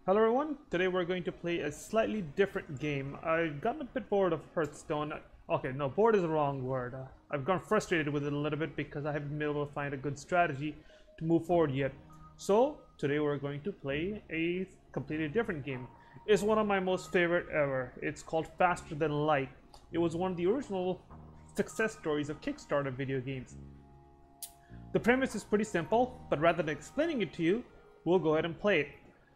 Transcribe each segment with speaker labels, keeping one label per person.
Speaker 1: Hello everyone, today we're going to play a slightly different game. I've gotten a bit bored of Hearthstone. Okay, no, bored is the wrong word. I've gotten frustrated with it a little bit because I haven't been able to find a good strategy to move forward yet. So, today we're going to play a completely different game. It's one of my most favorite ever. It's called Faster Than Light. It was one of the original success stories of Kickstarter video games. The premise is pretty simple, but rather than explaining it to you, we'll go ahead and play it.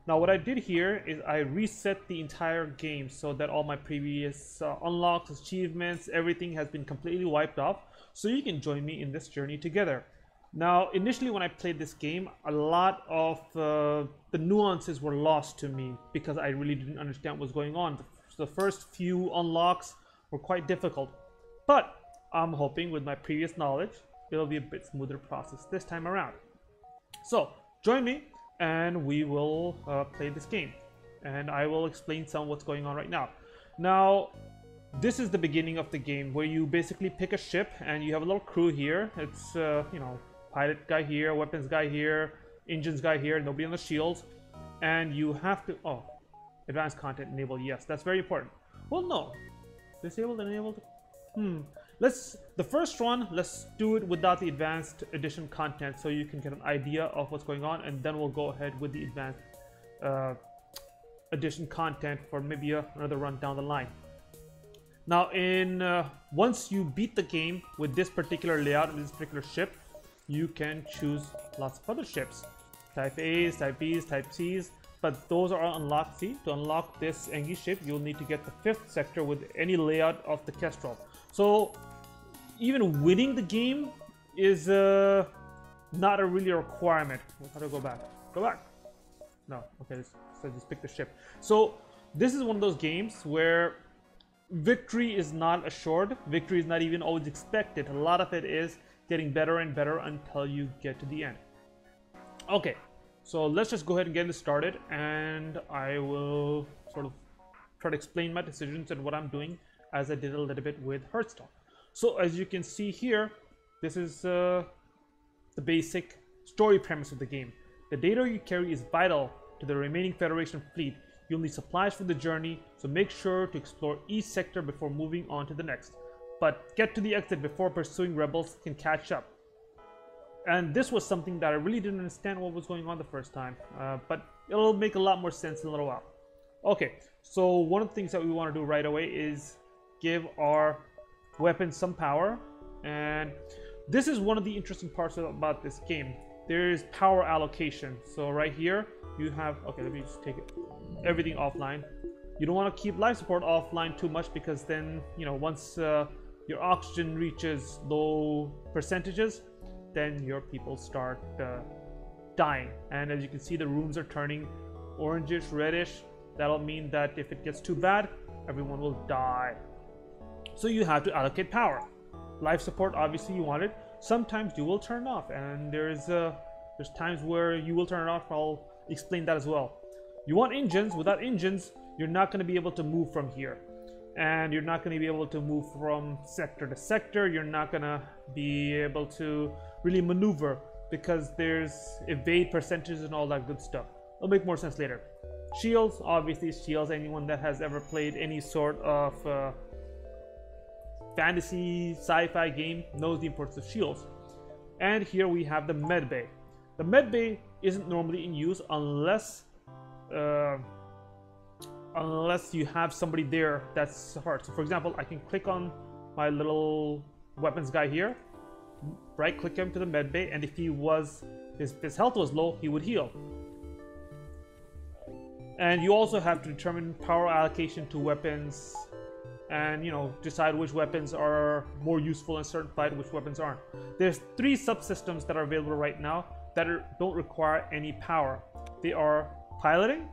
Speaker 1: Now what I did here is I reset the entire game so that all my previous unlocks, achievements, everything has been completely wiped off, so you can join me in this journey together. Now initially when I played this game, a lot of the nuances were lost to me because I really didn't understand what was going on. The first few unlocks were quite difficult, but I'm hoping with my previous knowledge it'll be a bit smoother process this time around. So join me and we will play this game, and I will explain some of what's going on right now. Now this is the beginning of the game where you basically pick a ship and you have a little crew here. It's you know, pilot guy here, weapons guy here, engines guy here, nobody on the shields, and you have to advanced content enable. Yes, that's very important. Well, no, disabled and enabled. The first one, let's do it without the advanced edition content so you can get an idea of what's going on, and then we'll go ahead with the advanced edition content for maybe another run down the line. Now once you beat the game with this particular layout, with this particular ship, you can choose lots of other ships. Type A's, Type B's, Type C's, but those are unlocked. See, to unlock this Engi ship, you'll need to get the 5th sector with any layout of the Kestrel. So even winning the game is not a really requirement. How do I go back? Go back. No, okay, so just pick the ship. So this is one of those games where victory is not assured. Victory is not even always expected. A lot of it is getting better and better until you get to the end. Okay, so let's just go ahead and get this started, and I will sort of try to explain my decisions and what I'm doing as I did a little bit with Hearthstone. So as you can see here, this is the basic story premise of the game. The data you carry is vital to the remaining Federation fleet. You'll need supplies for the journey, so make sure to explore each sector before moving on to the next. But get to the exit before pursuing rebels can catch up. And this was something that I really didn't understand what was going on the first time, but it'll make a lot more sense in a little while. Okay, so one of the things that we want to do right away is give our weapons some power, and this is one of the interesting parts about this game. There is power allocation. So right here you have, okay, let me just take everything offline. You don't want to keep life support offline too much because then, you know, once your oxygen reaches low percentages, then your people start dying. And as you can see, the rooms are turning orangish, reddish. That'll mean that if it gets too bad, everyone will die. So you have to allocate power. Life support, obviously you want it. Sometimes you will turn it off, and there's times where you will turn it off. I'll explain that as well. You want engines. Without engines, you're not going to be able to move from here, and you're not going to be able to move from sector to sector. You're not going to be able to really maneuver because there's evade percentages and all that good stuff. It'll make more sense later. Shields, obviously shields. Anyone that has ever played any sort of fantasy sci-fi game knows the importance of shields. And here we have the med bay. The med bay isn't normally in use unless you have somebody there that's hard. So for example, I can click on my little weapons guy here, right click him to the med bay, and if he was his health was low, he would heal. And you also have to determine power allocation to weapons, and you know, decide which weapons are more useful in a certain fight, which weapons aren't. There's 3 subsystems that are available right now that don't require any power. They are piloting,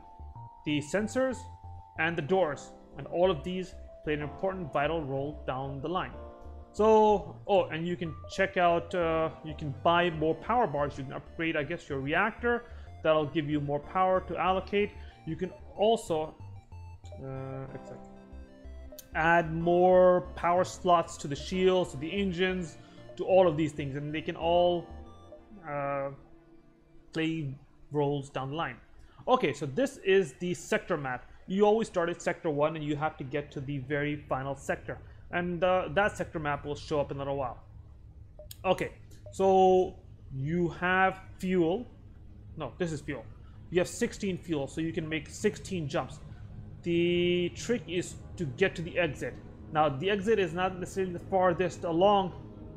Speaker 1: the sensors, and the doors, and all of these play an important vital role down the line. So and you can check out, you can buy more power bars. You can upgrade, I guess, your reactor. That'll give you more power to allocate. You can also add more power slots to the shields, to the engines, to all of these things, and they can all play roles down the line. Okay, so this is the sector map. You always start at sector 1 and you have to get to the very final sector. And that sector map will show up in a little while. Okay, so you have fuel. No, this is fuel. You have 16 fuel, so you can make 16 jumps. The trick is to get to the exit. Now, the exit is not necessarily the farthest along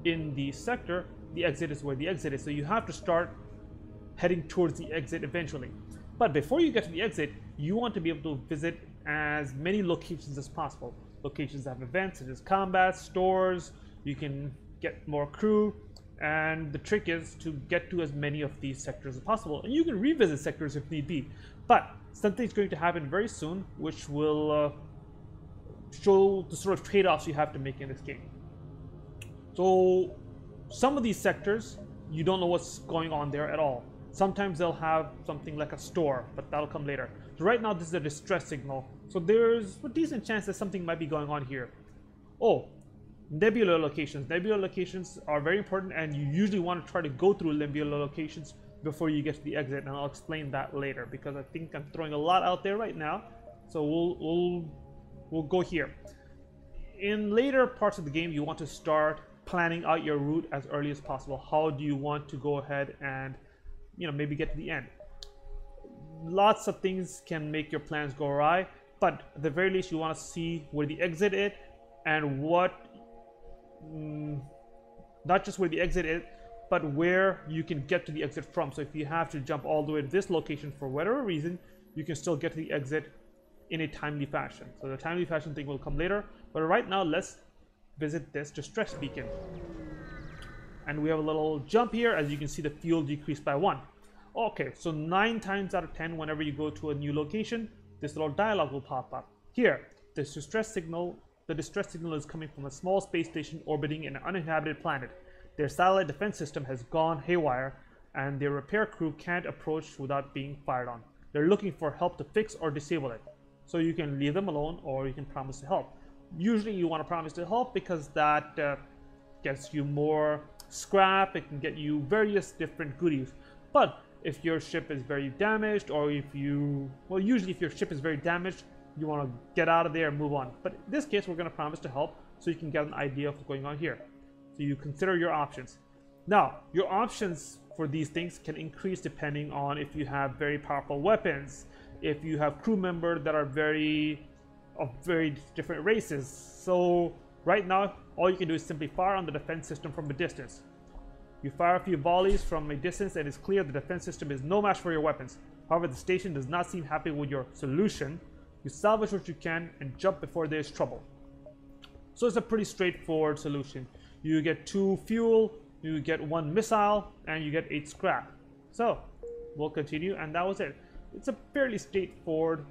Speaker 1: in the sector. The exit is where the exit is. So you have to start heading towards the exit eventually. But before you get to the exit, you want to be able to visit as many locations as possible. Locations that have events such as combat, stores, you can get more crew, and the trick is to get to as many of these sectors as possible. And you can revisit sectors if need be. But something's going to happen very soon, which will show the sort of trade-offs you have to make in this game. So some of these sectors, you don't know what's going on there at all. Sometimes they'll have something like a store, but that'll come later. So right now this is a distress signal. So there's a decent chance that something might be going on here. Oh, nebula locations. Nebula locations are very important, and you usually want to try to go through nebula locations before you get to the exit, and I'll explain that later because I think I'm throwing a lot out there right now. So we'll go here. In later parts of the game, you want to start planning out your route as early as possible. How do you want to go ahead and maybe get to the end? Lots of things can make your plans go awry, but at the very least you want to see where the exit is and not just where the exit is, but where you can get to the exit from. So if you have to jump all the way to this location for whatever reason, you can still get to the exit in a timely fashion. So the timely fashion thing will come later, but right now let's visit this distress beacon. And we have a little jump here. As you can see, the fuel decreased by 1. Okay, so 9 times out of 10, whenever you go to a new location, this little dialog will pop up. Here, the distress signal is coming from a small space station orbiting an uninhabited planet. Their satellite defense system has gone haywire, and their repair crew can't approach without being fired on. They're looking for help to fix or disable it. So you can leave them alone, or you can promise to help. Usually you want to promise to help because that gets you more scrap. It can get you various different goodies. But if your ship is very damaged, or usually if your ship is very damaged, you want to get out of there and move on. But in this case, we're going to promise to help so you can get an idea of what's going on here. So you consider your options. Now, your options for these things can increase depending on if you have very powerful weapons, if you have crew members that are of very different races. So right now, all you can do is simply fire on the defense system from a distance. You fire a few volleys from a distance and it's clear the defense system is no match for your weapons. However, the station does not seem happy with your solution. You salvage what you can and jump before there's trouble. So it's a pretty straightforward solution. You get 2 fuel, you get 1 missile, and you get 8 scrap. So we'll continue, and that was it. It's a fairly straightforward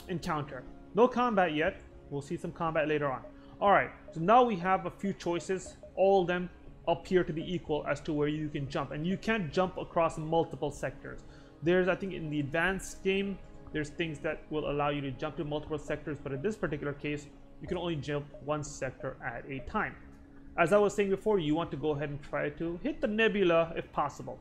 Speaker 1: encounter. No combat yet. We'll see some combat later on. Alright, so now we have a few choices. All of them appear to be equal as to where you can jump, and you can't jump across multiple sectors. There's, I think in the advanced game, there's things that will allow you to jump to multiple sectors, but in this particular case, you can only jump 1 sector at a time. As I was saying before, you want to go ahead and try to hit the nebula if possible.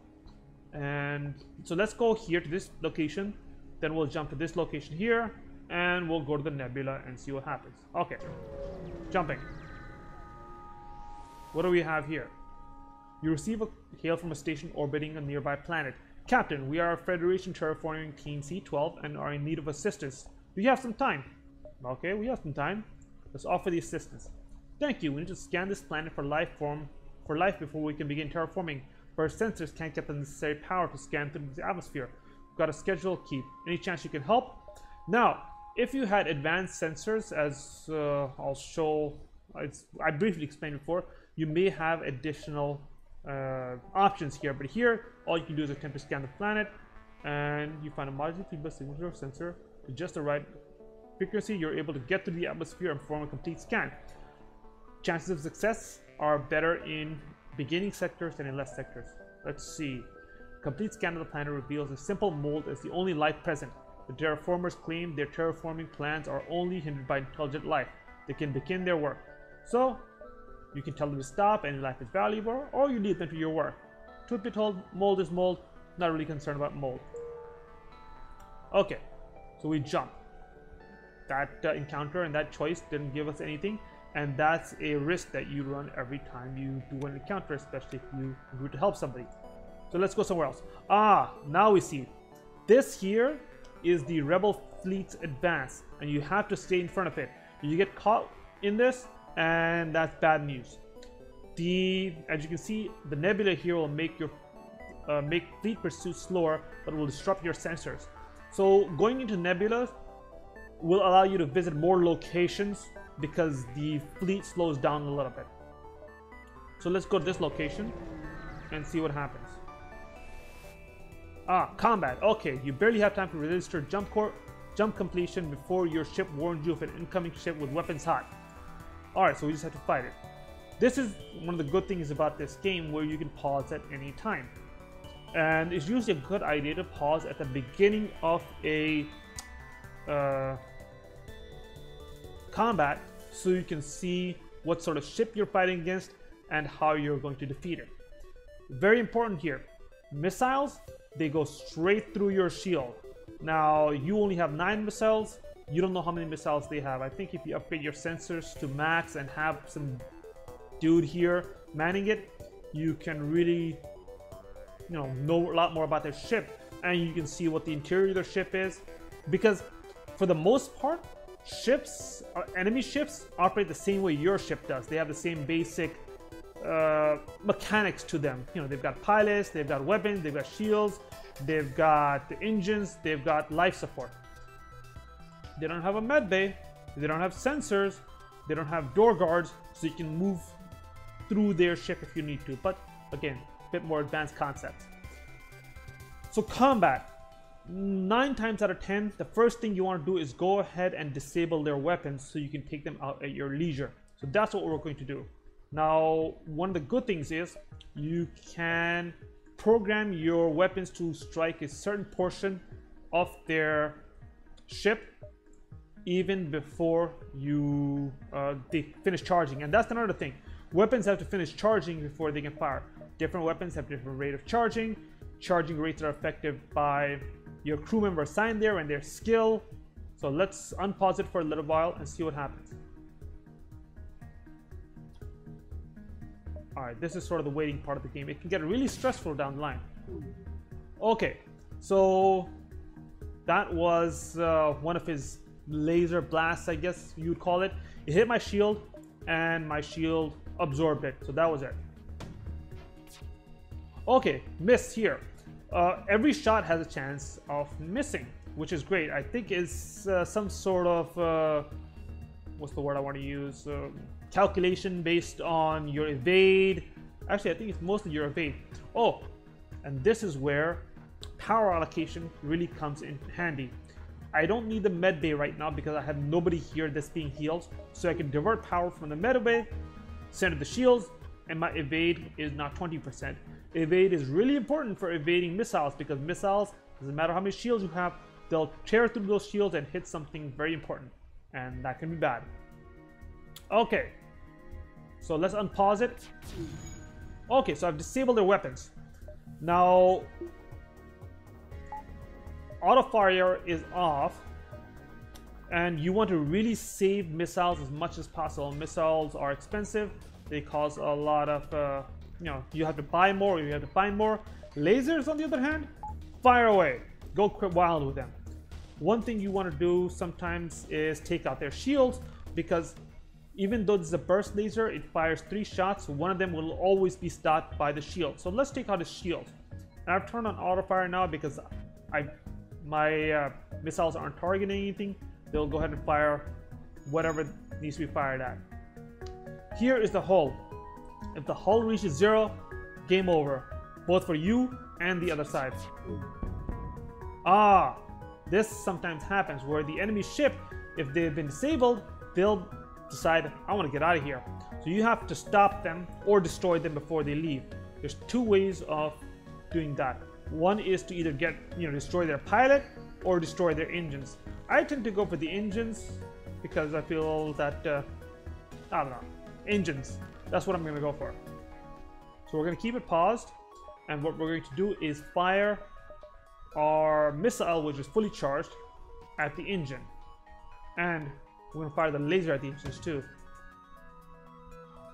Speaker 1: And so let's go here to this location, then we'll jump to this location here, and we'll go to the nebula and see what happens. Okay, jumping. What do we have here? You receive a hail from a station orbiting a nearby planet. Captain, we are a Federation terraforming team C12 and are in need of assistance. Do you have some time? Okay, we have some time. Let's offer the assistance. Thank you. We need to scan this planet for life before we can begin terraforming. But our sensors can't get the necessary power to scan through the atmosphere. We've got a schedule to keep. Any chance you can help? Now, if you had advanced sensors, as I'll show, I briefly explained before, you may have additional options here. But here, all you can do is attempt to scan the planet, and you find a module feedback signature sensor to just the right frequency. You're able to get through the atmosphere and perform a complete scan. Chances of success are better in beginning sectors than in less sectors. Let's see. Complete scan of the planet reveals a simple mold as the only life present. The terraformers claim their terraforming plans are only hindered by intelligent life. They can begin their work. So, you can tell them to stop, any life is valuable, or you lead them to your work. Truth be told, mold is mold. Not really concerned about mold. Okay, so we jump. That encounter and that choice didn't give us anything, and that's a risk that you run every time you do an encounter, especially if you agree to help somebody. So let's go somewhere else. Ah, now we see. This here is the Rebel Fleet's advance, and you have to stay in front of it. You get caught in this, and that's bad news. As you can see, the nebula here will make your fleet pursuit slower, but will disrupt your sensors. So going into nebula will allow you to visit more locations because the fleet slows down a little bit. So let's go to this location and see what happens. Ah, combat. Okay, you barely have time to register jump completion before your ship warns you of an incoming ship with weapons hot. Alright, so we just have to fight it. This is one of the good things about this game, where you can pause at any time. And it's usually a good idea to pause at the beginning of a combat, so you can see what sort of ship you're fighting against and how you're going to defeat it. Very important here, missiles, they go straight through your shield. Now you only have 9 missiles. You don't know how many missiles they have. I think if you upgrade your sensors to max and have some dude here manning it, you can really know a lot more about their ship, and you can see what the interior of their ship is, because for the most part, enemy ships operate the same way your ship does. They have the same basic mechanics to them. You know, they've got pilots, they've got weapons, they've got shields, they've got the engines, they've got life support. They don't have a med bay, they don't have sensors, they don't have door guards, so you can move through their ship if you need to. But again, a bit more advanced concepts. So combat. 9 times out of 10, the first thing you want to do is go ahead and disable their weapons so you can take them out at your leisure. So that's what we're going to do. Now, one of the good things is you can program your weapons to strike a certain portion of their ship even before they finish charging. And that's another thing. Weapons have to finish charging before they can fire. Different weapons have different rate of charging. Charging rates are affected by your crew member assigned there and their skill. So let's unpause it for a little while and see what happens. Alright, this is sort of the waiting part of the game. It can get really stressful down the line. Okay, so that was one of his laser blasts, I guess you would call it. It hit my shield, and my shield absorbed it. So that was it. Okay, miss here. Every shot has a chance of missing, which is great. I think it's some sort of what's the word I want to use? Calculation based on your evade. Actually, I think it's mostly your evade. Oh, and this is where power allocation really comes in handy. I don't need the med bay right now because I have nobody here that's being healed, so I can divert power from the med bay, send it to the shields, and my evade is now 20%. Evade is really important for evading missiles, because missiles, doesn't matter how many shields you have, they'll tear through those shields and hit something very important, and that can be bad. Okay, so let's unpause it. Okay, so I've disabled their weapons. Now, auto fire is off, and you want to really save missiles as much as possible. Missiles are expensive. They cause a lot of you have to buy more, or you have to find more. Lasers, on the other hand, fire away. Go wild with them. One thing you want to do sometimes is take out their shields, because even though this is a burst laser, it fires 3 shots. One of them will always be stopped by the shield. So let's take out his shield. And I've turned on auto fire now because my missiles aren't targeting anything. They'll go ahead and fire whatever needs to be fired at. Here is the hull. If the hull reaches 0, game over, both for you and the other side. Ah, this sometimes happens where the enemy ship, if they've been disabled, they'll decide, I want to get out of here. So you have to stop them or destroy them before they leave. There's 2 ways of doing that. One is to either destroy their pilot or destroy their engines. I tend to go for the engines because I feel that, I don't know, engines. That's what I'm going to go for. So we're going to keep it paused, and what we're going to do is fire our missile, which is fully charged, at the engine. And we're gonna fire the laser at the engines too.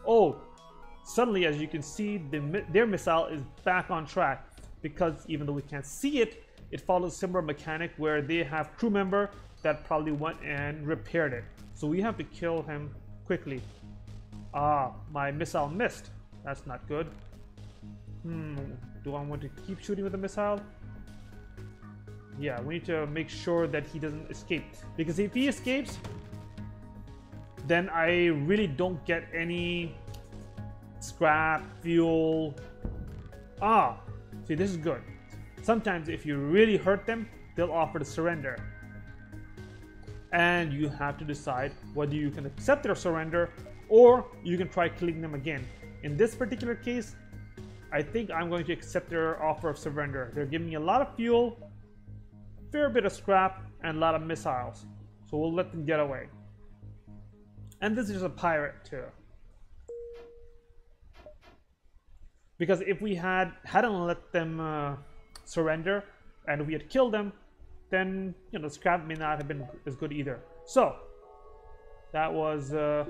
Speaker 1: Oh, suddenly, as you can see, their missile is back on track, because even though we can't see it, it follows a similar mechanic where they have crew member that probably went and repaired it. So we have to kill him quickly. Ah, my missile missed. That's not good. Do I want to keep shooting with the missile? Yeah, we need to make sure that he doesn't escape. Because if he escapes, then I really don't get any scrap, fuel. Ah, see, this is good. Sometimes if you really hurt them, they'll offer to surrender. And you have to decide whether you can accept their surrender or you can try killing them again. In this particular case, I think I'm going to accept their offer of surrender. They're giving me a lot of fuel, fair bit of scrap, and a lot of missiles. So we'll let them get away. And this is just a pirate too. Because if we hadn't let them surrender and we had killed them, then the scrap may not have been as good either. So that was a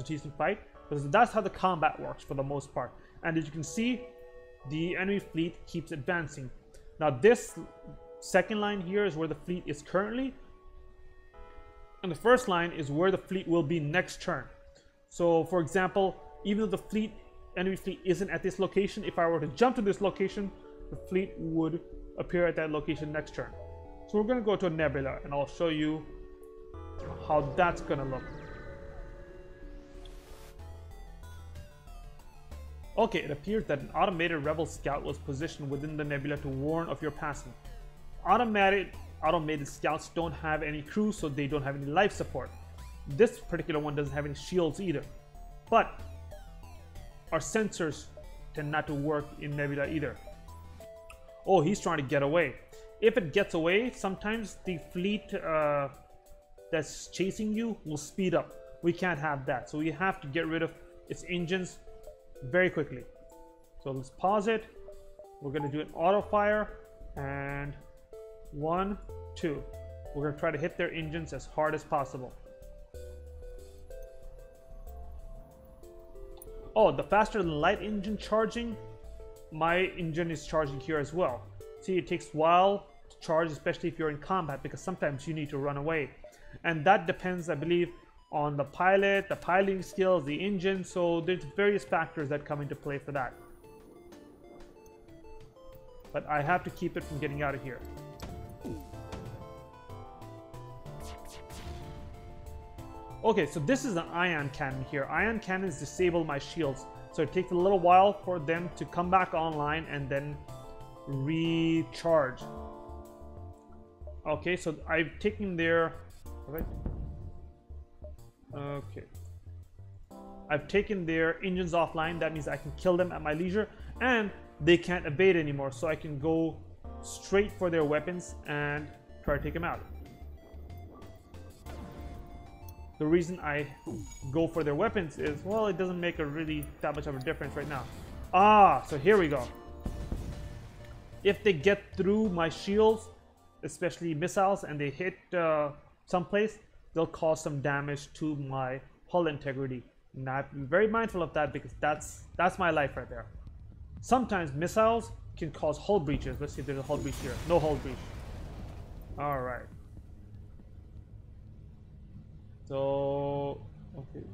Speaker 1: decent fight. Because that's how the combat works for the most part. And as you can see, the enemy fleet keeps advancing. Now this second line here is where the fleet is currently, and the first line is where the fleet will be next turn. So for example, even though the enemy fleet isn't at this location, if I were to jump to this location, the fleet would appear at that location next turn. So we're going to go to a nebula and I'll show you how that's going to look. Okay, it appears that an automated rebel scout was positioned within the nebula to warn of your passing. Automated scouts don't have any crew, so they don't have any life support. This particular one doesn't have any shields either. But our sensors tend not to work in nebula either. Oh, he's trying to get away. If it gets away, sometimes the fleet that's chasing you will speed up. We can't have that, so we have to get rid of its engines very quickly. So let's pause it. We're going to do an auto fire, and 1, 2. We're going to try to hit their engines as hard as possible. Oh, the faster than light engine charging, my engine is charging here as well. See, it takes a while to charge, especially if you're in combat, because sometimes you need to run away. And that depends, I believe, on the pilot, the piloting skills, the engine, so there's various factors that come into play for that. But I have to keep it from getting out of here. Okay, so this is an ion cannon here. Ion cannons disable my shields, so it takes a little while for them to come back online and then recharge. Okay, so I've taken their... Okay. I've taken their engines offline. That means I can kill them at my leisure, and they can't evade anymore, so I can go straight for their weapons and try to take them out. The reason I go for their weapons is, well, it doesn't make that much of a difference right now. Ah, so here we go. If they get through my shields, especially missiles, and they hit someplace, they'll cause some damage to my hull integrity. And I have to be very mindful of that, because that's my life right there. Sometimes missiles can cause hull breaches. Let's see if there's a hull breach here. No hull breach. All right. So, okay.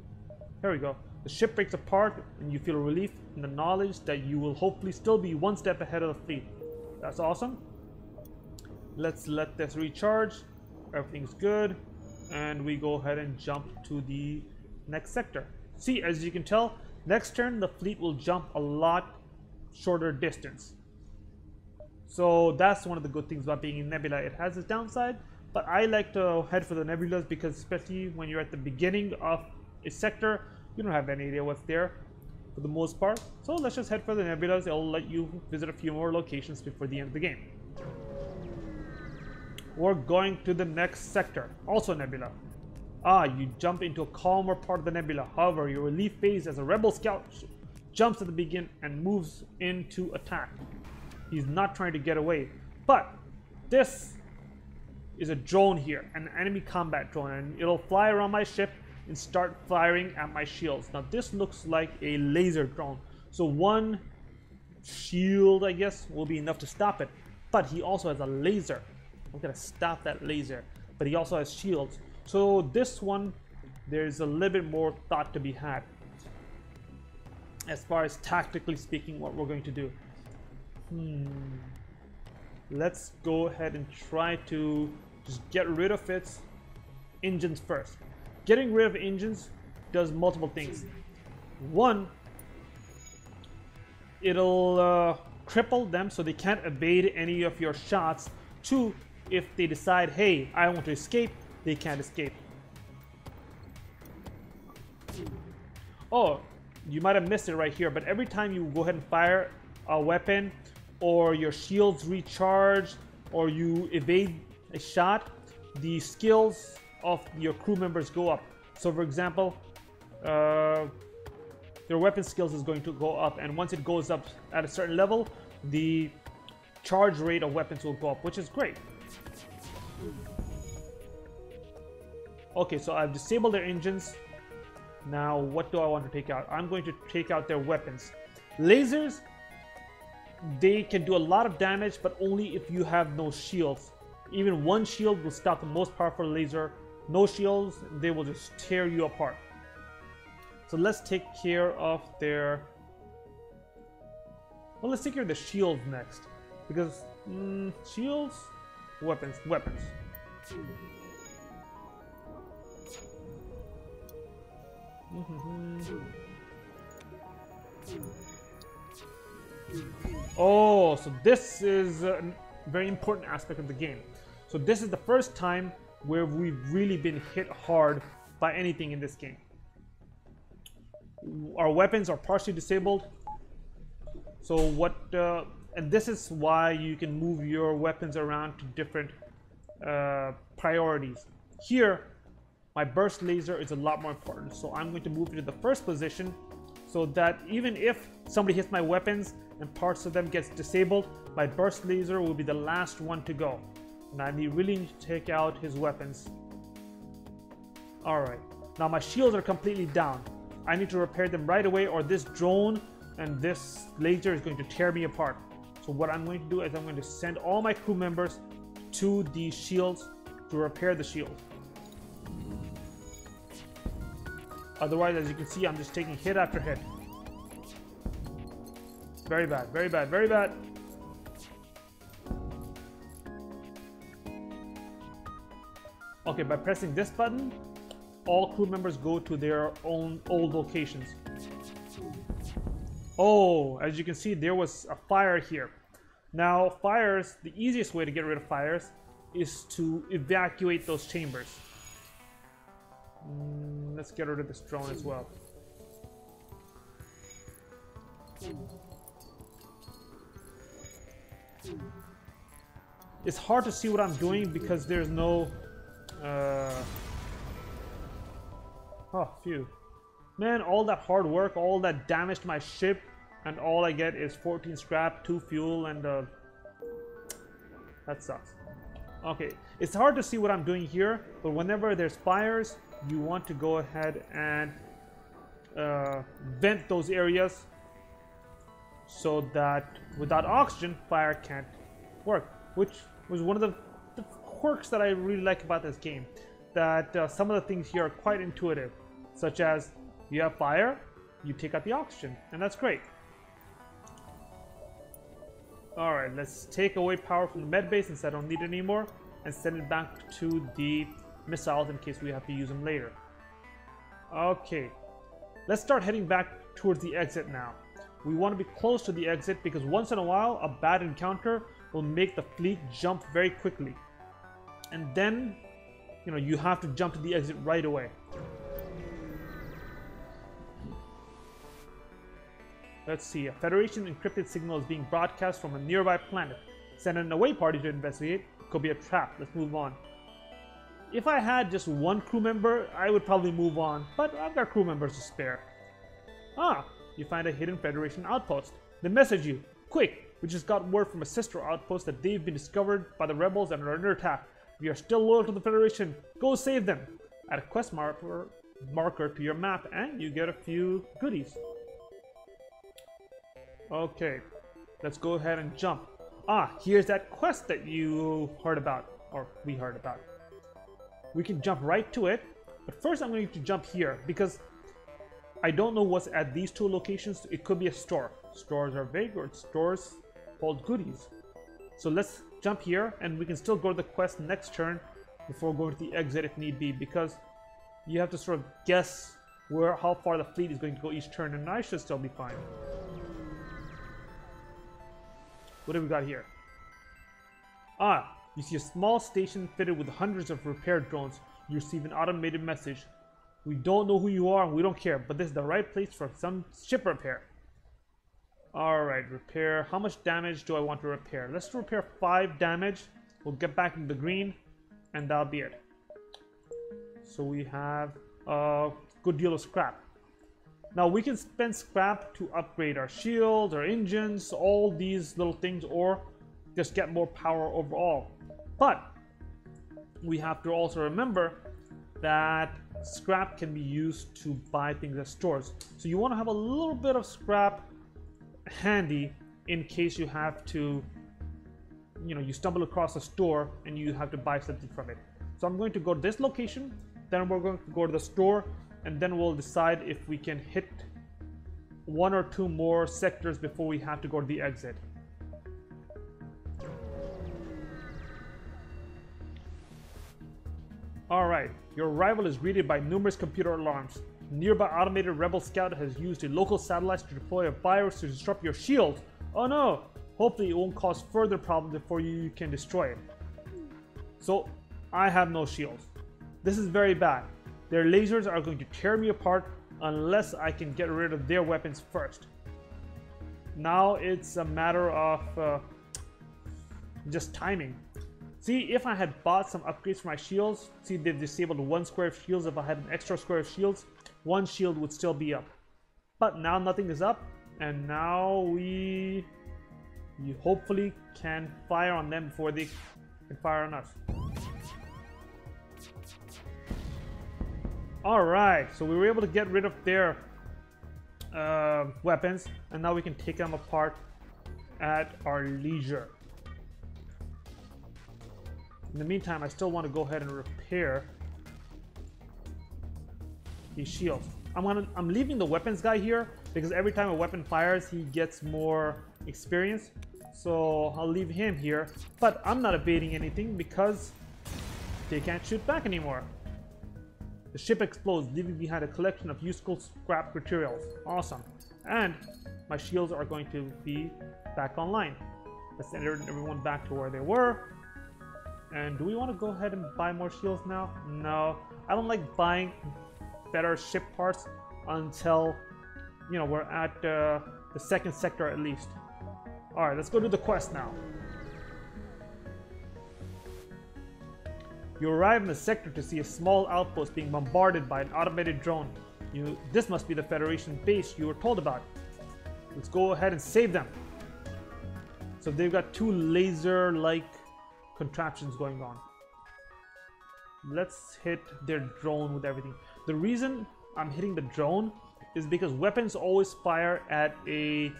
Speaker 1: Here we go. The ship breaks apart and you feel relief in the knowledge that you will hopefully still be one step ahead of the fleet. That's awesome. Let's let this recharge. Everything's good. And we go ahead and jump to the next sector. See, as you can tell, next turn the fleet will jump a lot shorter distance. So that's one of the good things about being in nebula. It has its downside, but I like to head for the nebulas, because especially when you're at the beginning of a sector, you don't have any idea what's there for the most part. So let's just head for the nebulas. It'll let you visit a few more locations before the end of the game. We're going to the next sector, also nebula. Ah, you jump into a calmer part of the nebula. However, your relief phase as a rebel scout jumps at the beginning and moves into attack. He's not trying to get away. But this is a drone here, an enemy combat drone, and it'll fly around my ship and start firing at my shields. Now this looks like a laser drone, so one shield, I guess, will be enough to stop it. But he also has a laser. I'm gonna stop that laser. But he also has shields. So this one, there's a little bit more thought to be had as far as tactically speaking what we're going to do. Let's go ahead and try to just get rid of its engines first. Getting rid of engines does multiple things. One, it'll cripple them so they can't evade any of your shots. Two, if they decide, hey, I want to escape, they can't escape. Oh, you might have missed it right here, but every time you go ahead and fire a weapon, or your shields recharge, or you evade a shot, the skills of your crew members go up. So for example, their weapon skills is going to go up, and once it goes up at a certain level, the charge rate of weapons will go up, which is great. Okay, so I've disabled their engines. Now what do I want to take out? I'm going to take out their weapons. Lasers, they can do a lot of damage, but only if you have no shields. Even one shield will stop the most powerful laser. No shields, they will just tear you apart. So let's take care of their... Well, let's take care of the shields next. Because, shields? Weapons. Oh, so this is a very important aspect of the game. So this is the first time where we've really been hit hard by anything in this game. Our weapons are partially disabled. So what, and this is why you can move your weapons around to different priorities. Here, my burst laser is a lot more important. So I'm going to move it to the first position so that even if somebody hits my weapons and parts of them gets disabled, my burst laser will be the last one to go. And I really need to take out his weapons. Alright, now my shields are completely down. I need to repair them right away, or this drone and this laser is going to tear me apart. So what I'm going to do is I'm going to send all my crew members to the shields to repair the shield. Otherwise, as you can see, I'm just taking hit after hit. Very bad, very bad, very bad. Okay, by pressing this button, all crew members go to their own old locations. Oh, as you can see, there was a fire here. Now, fires, the easiest way to get rid of fires is to evacuate those chambers. Let's get rid of this drone as well. It's hard to see what I'm doing because there's no... Oh, phew. Man, all that hard work, all that damage to my ship, and all I get is 14 scrap, 2 fuel, and that sucks. Okay, it's hard to see what I'm doing here, but whenever there's fires, you want to go ahead and vent those areas so that without oxygen, fire can't work, which was one of the quirks that I really like about this game. That some of the things here are quite intuitive, such as you have fire, you take out the oxygen, and that's great. Alright, let's take away power from the med base since I don't need it anymore, and send it back to the missiles in case we have to use them later. Okay, let's start heading back towards the exit now. We want to be close to the exit because once in a while a bad encounter will make the fleet jump very quickly, and then you have to jump to the exit right away. Let's see, a Federation encrypted signal is being broadcast from a nearby planet. Send an away party to investigate. Could be a trap. Let's move on. If I had just one crew member, I would probably move on, but I've got crew members to spare. Ah, you find a hidden Federation outpost. They message you. Quick, We just got word from a sister outpost that they've been discovered by the rebels and are under attack. We are still loyal to the Federation. Go save them. Add a quest marker to your map and you get a few goodies. Okay, let's go ahead and jump. Ah, here's that quest that you heard about, or we heard about. We can jump right to it, but first I'm going to jump here because I don't know what's at these two locations. It could be a store. Stores are vague, or stores hold goodies. So let's jump here and we can still go to the quest next turn before going to the exit if need be, because you have to sort of guess how far the fleet is going to go each turn, and I should still be fine. What have we got here? Ah, you see a small station fitted with hundreds of repair drones. You receive an automated message. We don't know who you are and we don't care, but this is the right place for some ship repair. Alright, repair. How much damage do I want to repair? Let's repair 5 damage. We'll get back into the green and that'll be it. So we have a good deal of scrap. Now we can spend scrap to upgrade our shields, our engines, all these little things, or just get more power overall. But we have to also remember that scrap can be used to buy things at stores. So you want to have a little bit of scrap handy in case you have to, you stumble across a store and you have to buy something from it. So I'm going to go to this location, then we're going to go to the store, and then we'll decide if we can hit 1 or 2 more sectors before we have to go to the exit. Alright, your arrival is greeted by numerous computer alarms. Nearby automated rebel scout has used a local satellite to deploy a virus to disrupt your shield. Oh no! Hopefully it won't cause further problems before you can destroy it. So, I have no shields. This is very bad. Their lasers are going to tear me apart unless I can get rid of their weapons first. Now it's a matter of just timing. See, if I had bought some upgrades for my shields, see they've disabled 1 square of shields. If I had an extra square of shields, 1 shield would still be up. But now nothing is up, and now you hopefully can fire on them before they can fire on us. Alright, so we were able to get rid of their weapons, and now we can take them apart at our leisure. In the meantime, I still want to go ahead and repair these shields. I'm leaving the weapons guy here because every time a weapon fires, he gets more experience. So I'll leave him here, but I'm not evading anything because they can't shoot back anymore. The ship explodes, leaving behind a collection of useful scrap materials. Awesome. And my shields are going to be back online. Let's send everyone back to where they were. And do we want to go ahead and buy more shields now? No. I don't like buying better ship parts until, we're at the 2nd sector at least. Alright, let's go do the quest now. You arrive in the sector to see a small outpost being bombarded by an automated drone. This must be the Federation base you were told about. Let's go ahead and save them. So they've got 2 laser-like contraptions going on. Let's hit their drone with everything. The reason I'm hitting the drone is because weapons always fire at a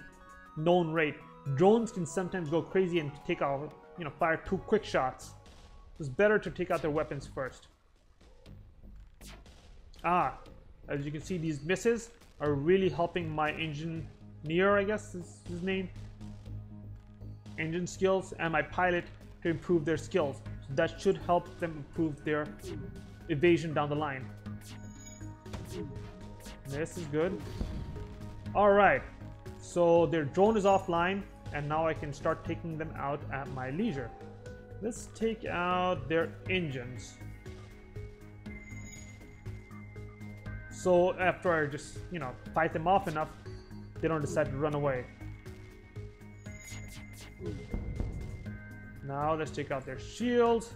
Speaker 1: known rate. Drones can sometimes go crazy and take out, fire 2 quick shots. It's better to take out their weapons first. As you can see, these misses are really helping my engineer, I guess is his name, engine skills, and my pilot to improve their skills. So that should help them improve their evasion down the line. This is good. Alright, so their drone is offline, and now I can start taking them out at my leisure. Let's take out their engines. So after I just, fight them off enough, they don't decide to run away. Now let's take out their shields.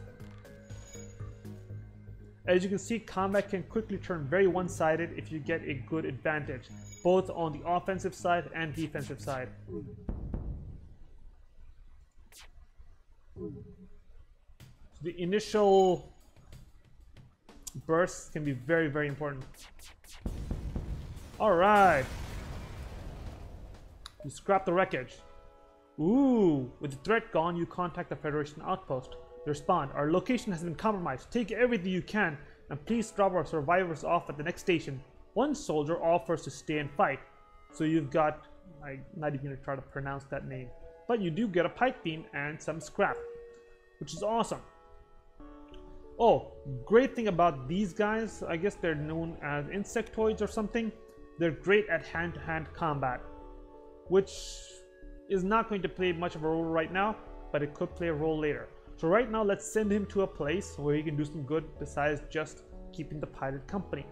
Speaker 1: As you can see, combat can quickly turn very one-sided if you get a good advantage, both on the offensive side and defensive side. So the initial bursts can be very, very important. Alright. You scrap the wreckage. Ooh, with the threat gone, you contact the Federation outpost. They respond, our location has been compromised. Take everything you can, and please drop our survivors off at the next station. One soldier offers to stay and fight. So you've got, I'm not even going to try to pronounce that name. But you do get a pipe beam and some scrap, which is awesome. Oh, great thing about these guys, I guess they're known as insectoids or something. They're great at hand-to-hand combat, which is not going to play much of a role right now, but it could play a role later. So right now, let's send him to a place where he can do some good besides just keeping the pilot company.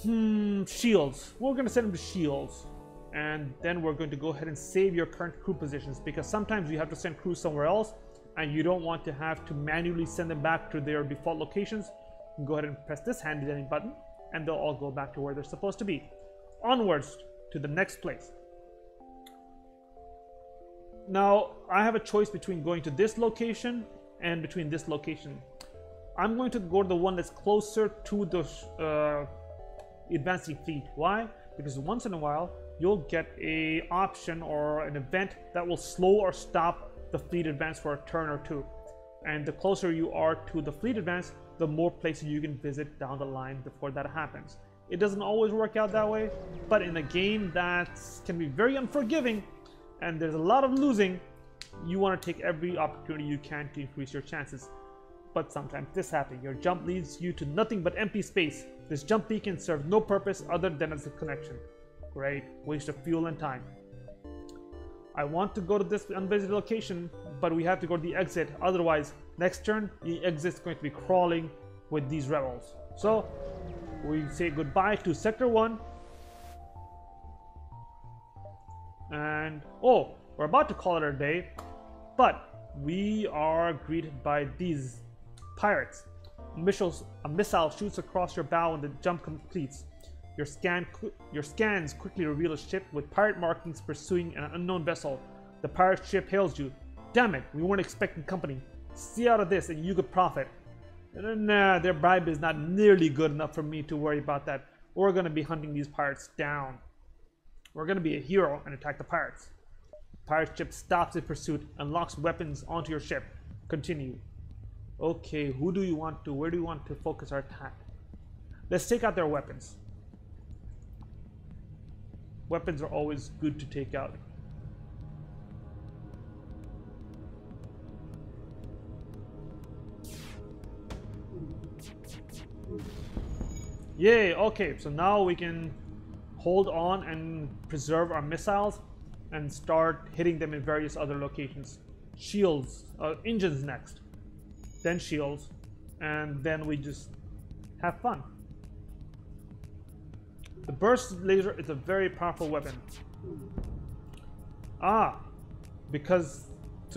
Speaker 1: Shields. We're going to send him to Shields. And then we're going to go ahead and save your current crew positions, because sometimes you have to send crew somewhere else and you don't want to have to manually send them back to their default locations. You can go ahead and press this handy dandy button and they'll all go back to where they're supposed to be. Onwards to the next place. Now, I have a choice between going to this location and between this location. I'm going to go to the one that's closer to the advancing fleet. Why? Because once in a while, you'll get an option or an event that will slow or stop the fleet advance for a turn or two. And the closer you are to the fleet advance, the more places you can visit down the line before that happens. It doesn't always work out that way, but in a game that can be very unforgiving and there's a lot of losing, you want to take every opportunity you can to increase your chances. But sometimes this happens. Your jump leads you to nothing but empty space. This jump beacon serves no purpose other than as a connection. Great waste of fuel and time. I want to go to this unvisited location, but we have to go to the exit. Otherwise, next turn, the exit's going to be crawling with these rebels. So, we say goodbye to Sector 1. And, oh, we're about to call it a day, but we are greeted by these pirates. A missile shoots across your bow and the jump completes. Your scans quickly reveal a ship with pirate markings pursuing an unknown vessel. The pirate ship hails you. Damn it, we weren't expecting company. See out of this and you could profit. Nah, their bribe is not nearly good enough for me to worry about that. We're going to be hunting these pirates down. We're going to be a hero and attack the pirates. The pirate ship stops in pursuit and locks weapons onto your ship. Continue. Okay, where do you want to focus our attack? Let's take out their weapons. Weapons are always good to take out. Yay, okay, so now we can hold on and preserve our missiles and start hitting them in various other locations. Shields, engines next, then shields, and then we just have fun. The burst laser is a very powerful weapon. Because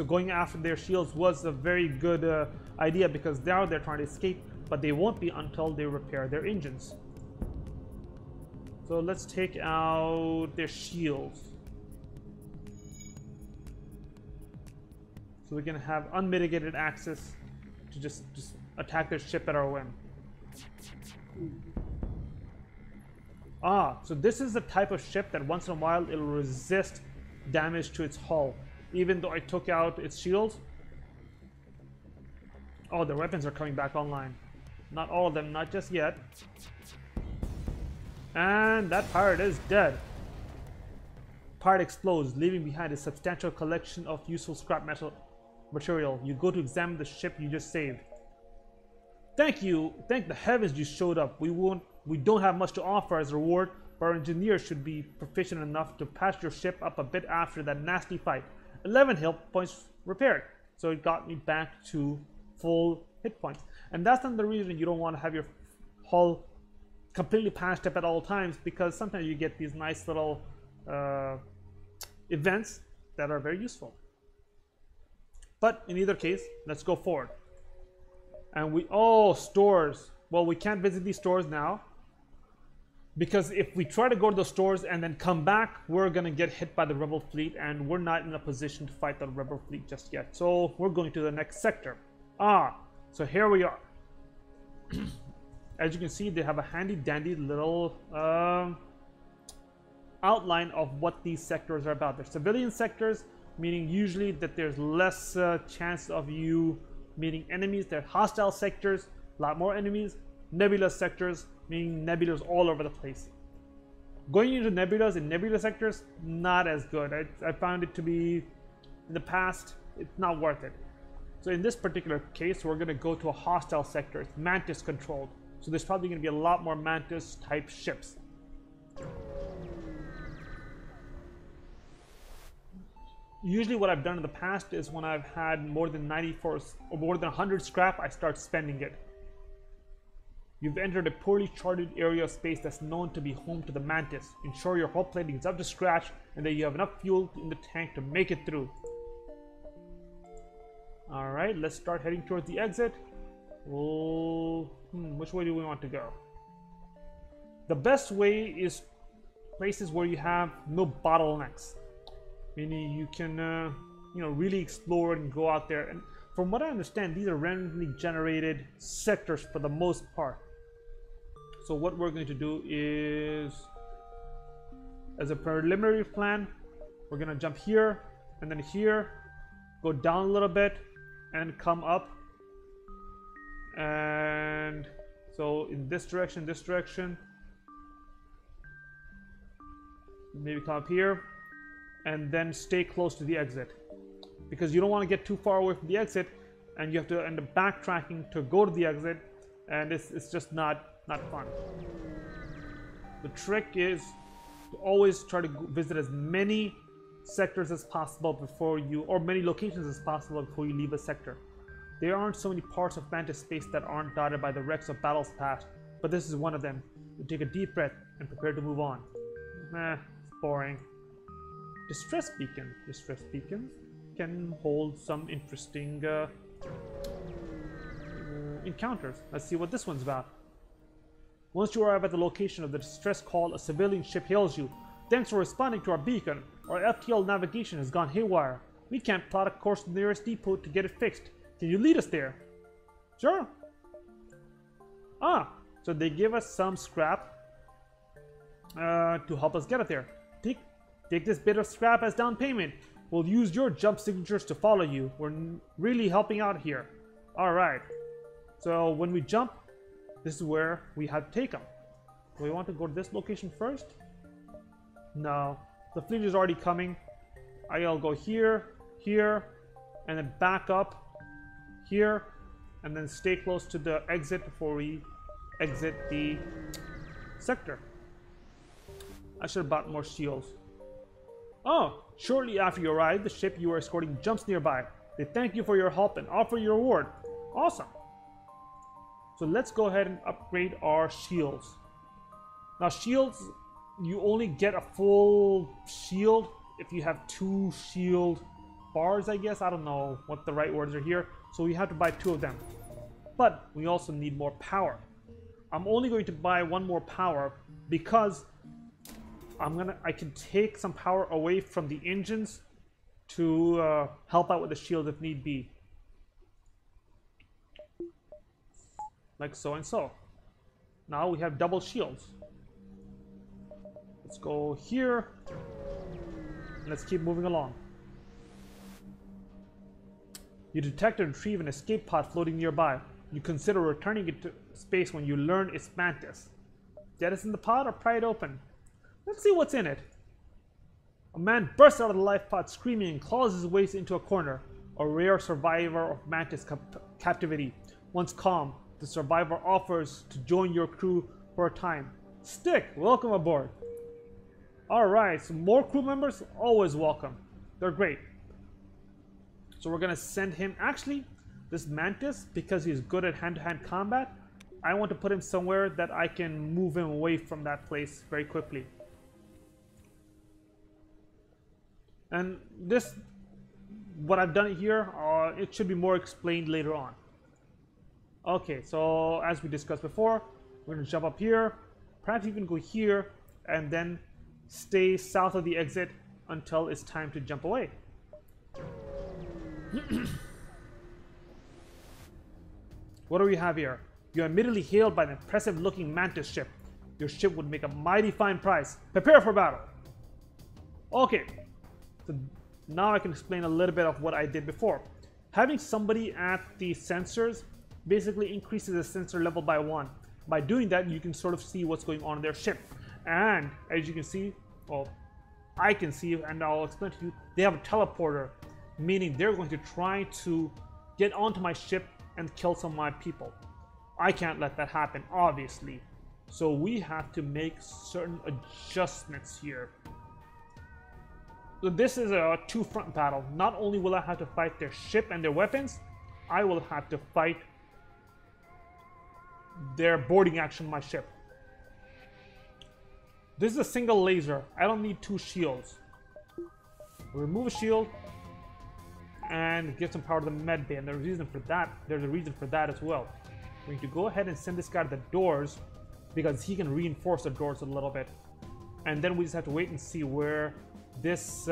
Speaker 1: going after their shields was a very good idea, because now they're trying to escape, but they won't be until they repair their engines. So let's take out their shields. So we can have unmitigated access to just attack their ship at our whim. So this is the type of ship that once in a while it'll resist damage to its hull. Even though I took out its shields. Oh, the weapons are coming back online. Not all of them, not just yet. And that pirate is dead. Pirate explodes, leaving behind a substantial collection of useful scrap material. You go to examine the ship you just saved. Thank you. Thank the heavens you showed up. We don't have much to offer as a reward, but our engineers should be proficient enough to patch your ship up a bit after that nasty fight. 11 hit points repaired. So it got me back to full hit points. And that's not the reason you don't want to have your hull completely patched up at all times, because sometimes you get these nice little events that are very useful. But in either case, let's go forward. And stores. Well, we can't visit these stores now. Because if we try to go to the stores and then come back, we're going to get hit by the rebel fleet, and we're not in a position to fight the rebel fleet just yet. So we're going to the next sector. So here we are. As you can see, they have a handy dandy little outline of what these sectors are about. They're civilian sectors, meaning usually that there's less chance of you meeting enemies. They're hostile sectors, a lot more enemies. Nebula sectors, meaning nebulas all over the place. Going into nebulas in nebula sectors, not as good. I found it to be, in the past, it's not worth it. So in this particular case, we're going to go to a hostile sector. It's Mantis controlled. So there's probably going to be a lot more Mantis type ships. Usually what I've done in the past is when I've had more than 94 or more than 100 scrap, I start spending it. You've entered a poorly charted area of space that's known to be home to the Mantis. Ensure your hull plating is up to scratch and that you have enough fuel in the tank to make it through. Alright, let's start heading towards the exit. Which way do we want to go? The best way is places where you have no bottlenecks. Meaning you can, really explore and go out there. And from what I understand, these are randomly generated sectors for the most part. So what we're going to do is, as a preliminary plan, we're going to jump here and then here, go down a little bit and come up. And so in this direction, maybe come up here and then stay close to the exit, because you don't want to get too far away from the exit and you have to end up backtracking to go to the exit, and it's just not fun. The trick is to always try to visit as many sectors as possible before you, or many locations as possible before you leave a sector. There aren't so many parts of Mantis space that aren't dotted by the wrecks of battles past, but this is one of them. You take a deep breath and prepare to move on. It's boring. Distress beacon. Distress beacons can hold some interesting encounters. Let's see what this one's about. Once you arrive at the location of the distress call, a civilian ship hails you. Thanks for responding to our beacon. Our FTL navigation has gone haywire. We can't plot a course to the nearest depot to get it fixed. Can you lead us there? Sure. So they give us some scrap to help us get it there. Take this bit of scrap as down payment. We'll use your jump signatures to follow you. We're really helping out here. Alright. So when we jump, this is where we have to take them. Do we want to go to this location first? No. The fleet is already coming. I'll go here, here, and then back up here, and then stay close to the exit before we exit the sector. I should have bought more shields. Shortly after you arrive, the ship you are escorting jumps nearby. They thank you for your help and offer you a reward. Awesome. So let's go ahead and upgrade our shields. Now shields, you only get a full shield if you have 2 shield bars, I guess. I don't know what the right words are here. So we have to buy 2 of them. But we also need more power. I'm only going to buy 1 more power because I can take some power away from the engines to help out with the shield if need be. Like so and so. Now we have double shields. Let's go here. Let's keep moving along. You detect and retrieve an escape pod floating nearby. You consider returning it to space when you learn it's Mantis. Jettison the pod or pry it open? Let's see what's in it. A man bursts out of the life pod screaming and claws his way into a corner. A rare survivor of Mantis captivity. Once calm, the survivor offers to join your crew for a time. Stick, welcome aboard. Alright, so more crew members, always welcome. They're great. So we're going to send him, actually, this Mantis, because he's good at hand-to-hand combat, I want to put him somewhere that I can move him away from that place very quickly. And this, what I've done here, it should be more explained later on. Okay, so as we discussed before, we're going to jump up here, Perhaps you can go here and then stay south of the exit until it's time to jump away. What do we have here? You are immediately hailed by an impressive looking mantis ship. Your ship would make a mighty fine prize. Prepare for battle. Okay, so now I can explain a little bit of what I did before. Having somebody at the sensors basically increases the sensor level by 1. By doing that, you can sort of see what's going on in their ship. And as you can see, well, I can see, and I'll explain to you, they have a teleporter, meaning they're going to try to get onto my ship and kill some of my people. I can't let that happen, obviously. So we have to make certain adjustments here. So this is a two-front battle. Not only will I have to fight their ship and their weapons, I will have to fight their boarding action on my ship. This is a single laser. I don't need 2 shields. Remove a shield and give some power to the med bay, and there's a reason for that as well. We're going to go ahead and send this guy to the doors because he can reinforce the doors a little bit, and then we just have to wait and see where this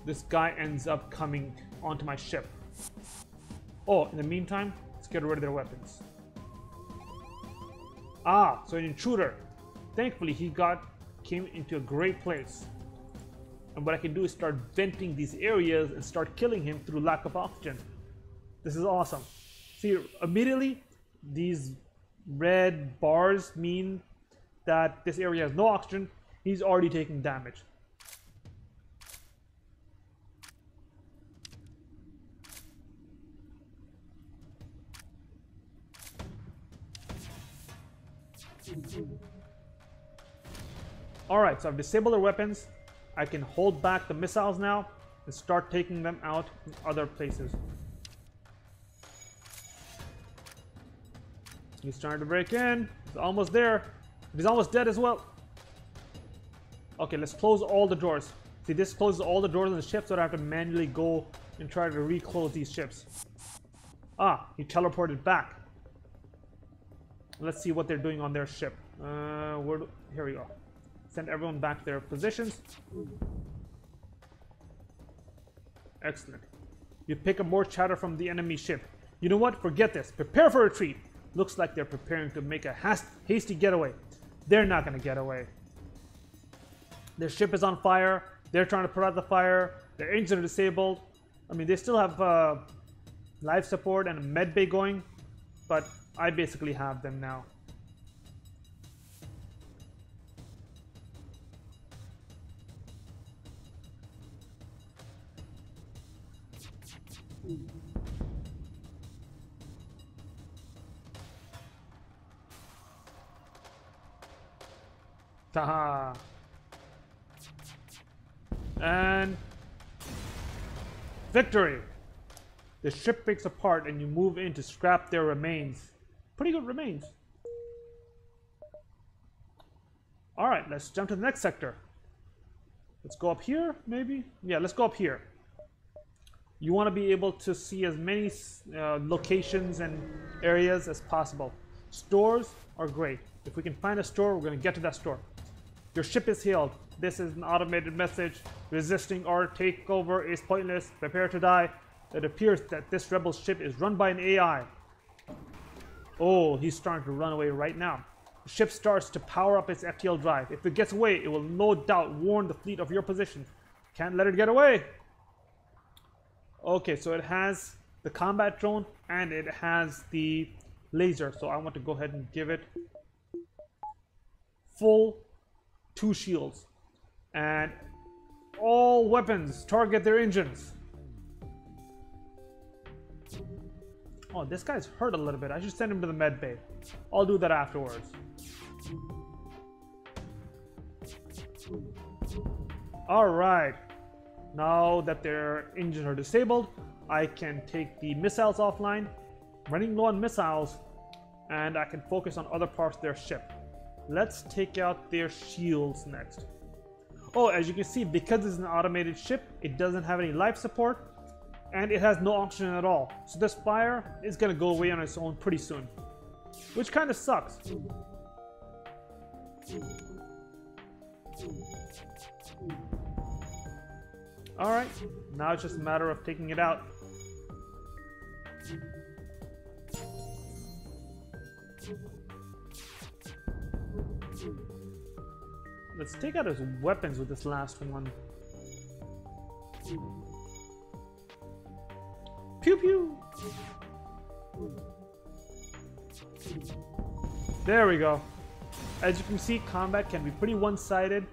Speaker 1: this guy ends up coming onto my ship. Oh, in the meantime, let's get rid of their weapons. Ah, so an intruder. Thankfully, he came into a great place. And what I can do is start venting these areas and start killing him through lack of oxygen. This is awesome. See, immediately, these red bars mean that this area has no oxygen. He's already taking damage. Alright, so I've disabled their weapons. I can hold back the missiles now and start taking them out in other places. He's trying to break in. He's almost there. He's almost dead as well. Okay, let's close all the doors. See, this closes all the doors on the ship, so I don't have to manually go and try to reclose these ships. Ah, he teleported back. Let's see what they're doing on their ship. Here we go. Send everyone back to their positions. Excellent. You pick up more chatter from the enemy ship. You know what? Forget this. Prepare for retreat. Looks like they're preparing to make a hasty getaway. They're not going to get away. Their ship is on fire. They're trying to put out the fire. Their engines are disabled. I mean, they still have life support and a med bay going, but I basically have them now. Taha! And victory! The ship breaks apart and you move in to scrap their remains. Pretty good remains. Alright, let's jump to the next sector. Let's go up here, maybe? Yeah, let's go up here. You want to be able to see as many locations and areas as possible. Stores are great. If we can find a store, we're going to get to that store. Your ship is hailed. This is an automated message. Resisting our takeover is pointless. Prepare to die. It appears that this rebel ship is run by an AI. Oh, he's starting to run away right now. The ship starts to power up its FTL drive. If it gets away, it will no doubt warn the fleet of your position. Can't let it get away. Okay, so it has the combat drone and it has the laser. So I want to go ahead and give it full 2 shields. And all weapons target their engines. Oh, this guy's hurt a little bit. I should send him to the med bay. I'll do that afterwards. Alright. Now that their engines are disabled, I can take the missiles offline. Running low on missiles, and I can focus on other parts of their ship. Let's take out their shields next. Oh, as you can see, because it's an automated ship, it doesn't have any life support, and it has no oxygen at all. So this fire is going to go away on its own pretty soon, which kind of sucks. Alright, now it's just a matter of taking it out. Let's take out his weapons with this last one. Pew pew! There we go. As you can see, combat can be pretty one-sided,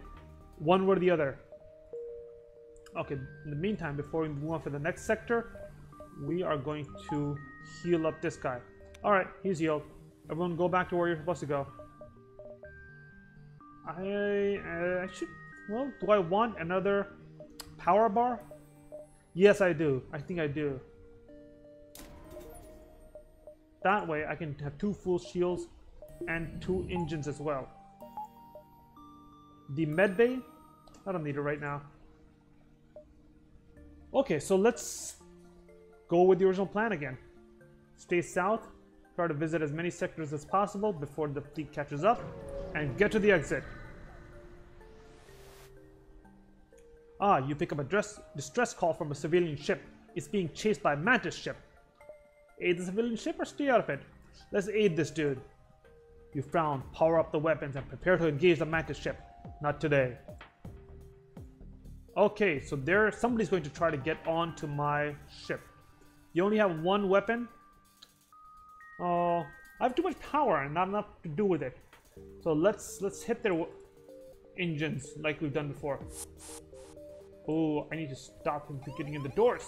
Speaker 1: one way or the other. Okay, in the meantime, before we move on to the next sector, we are going to heal up this guy. Alright, he's healed. Everyone go back to where you're supposed to go. I should... Well, do I want another power bar? Yes, I do. I think I do. That way, I can have 2 full shields and 2 engines as well. The med bay? I don't need it right now. Okay, so let's go with the original plan again. Stay south, try to visit as many sectors as possible before the fleet catches up, and get to the exit. Ah, you pick up a distress call from a civilian ship. It's being chased by a mantis ship. Aid the civilian ship or stay out of it? Let's aid this dude. You frown, power up the weapons, and prepare to engage the mantis ship. Not today. Okay, so somebody's going to try to get onto my ship. You only have 1 weapon. Oh, I have too much power and not enough to do with it. So let's hit their engines like we've done before. Oh, I need to stop him from getting in the doors.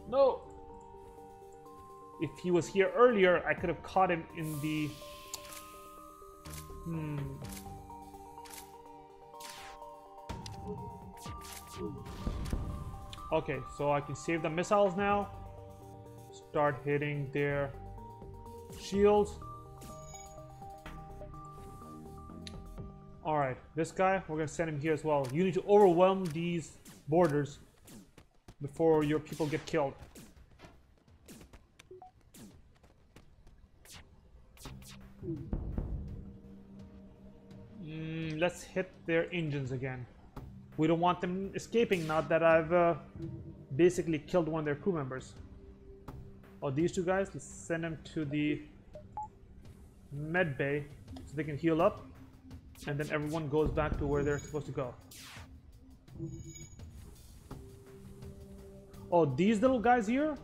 Speaker 1: No. If he was here earlier, I could have caught him in the... Okay, so I can save the missiles now. Start hitting their shields. Alright, this guy, we're going to send him here as well. You need to overwhelm these borders before your people get killed. Let's hit their engines again. We don't want them escaping now that I've basically killed one of their crew members. Oh, these 2 guys, let's send them to the med bay so they can heal up. And then everyone goes back to where they're supposed to go. Oh, these little guys here,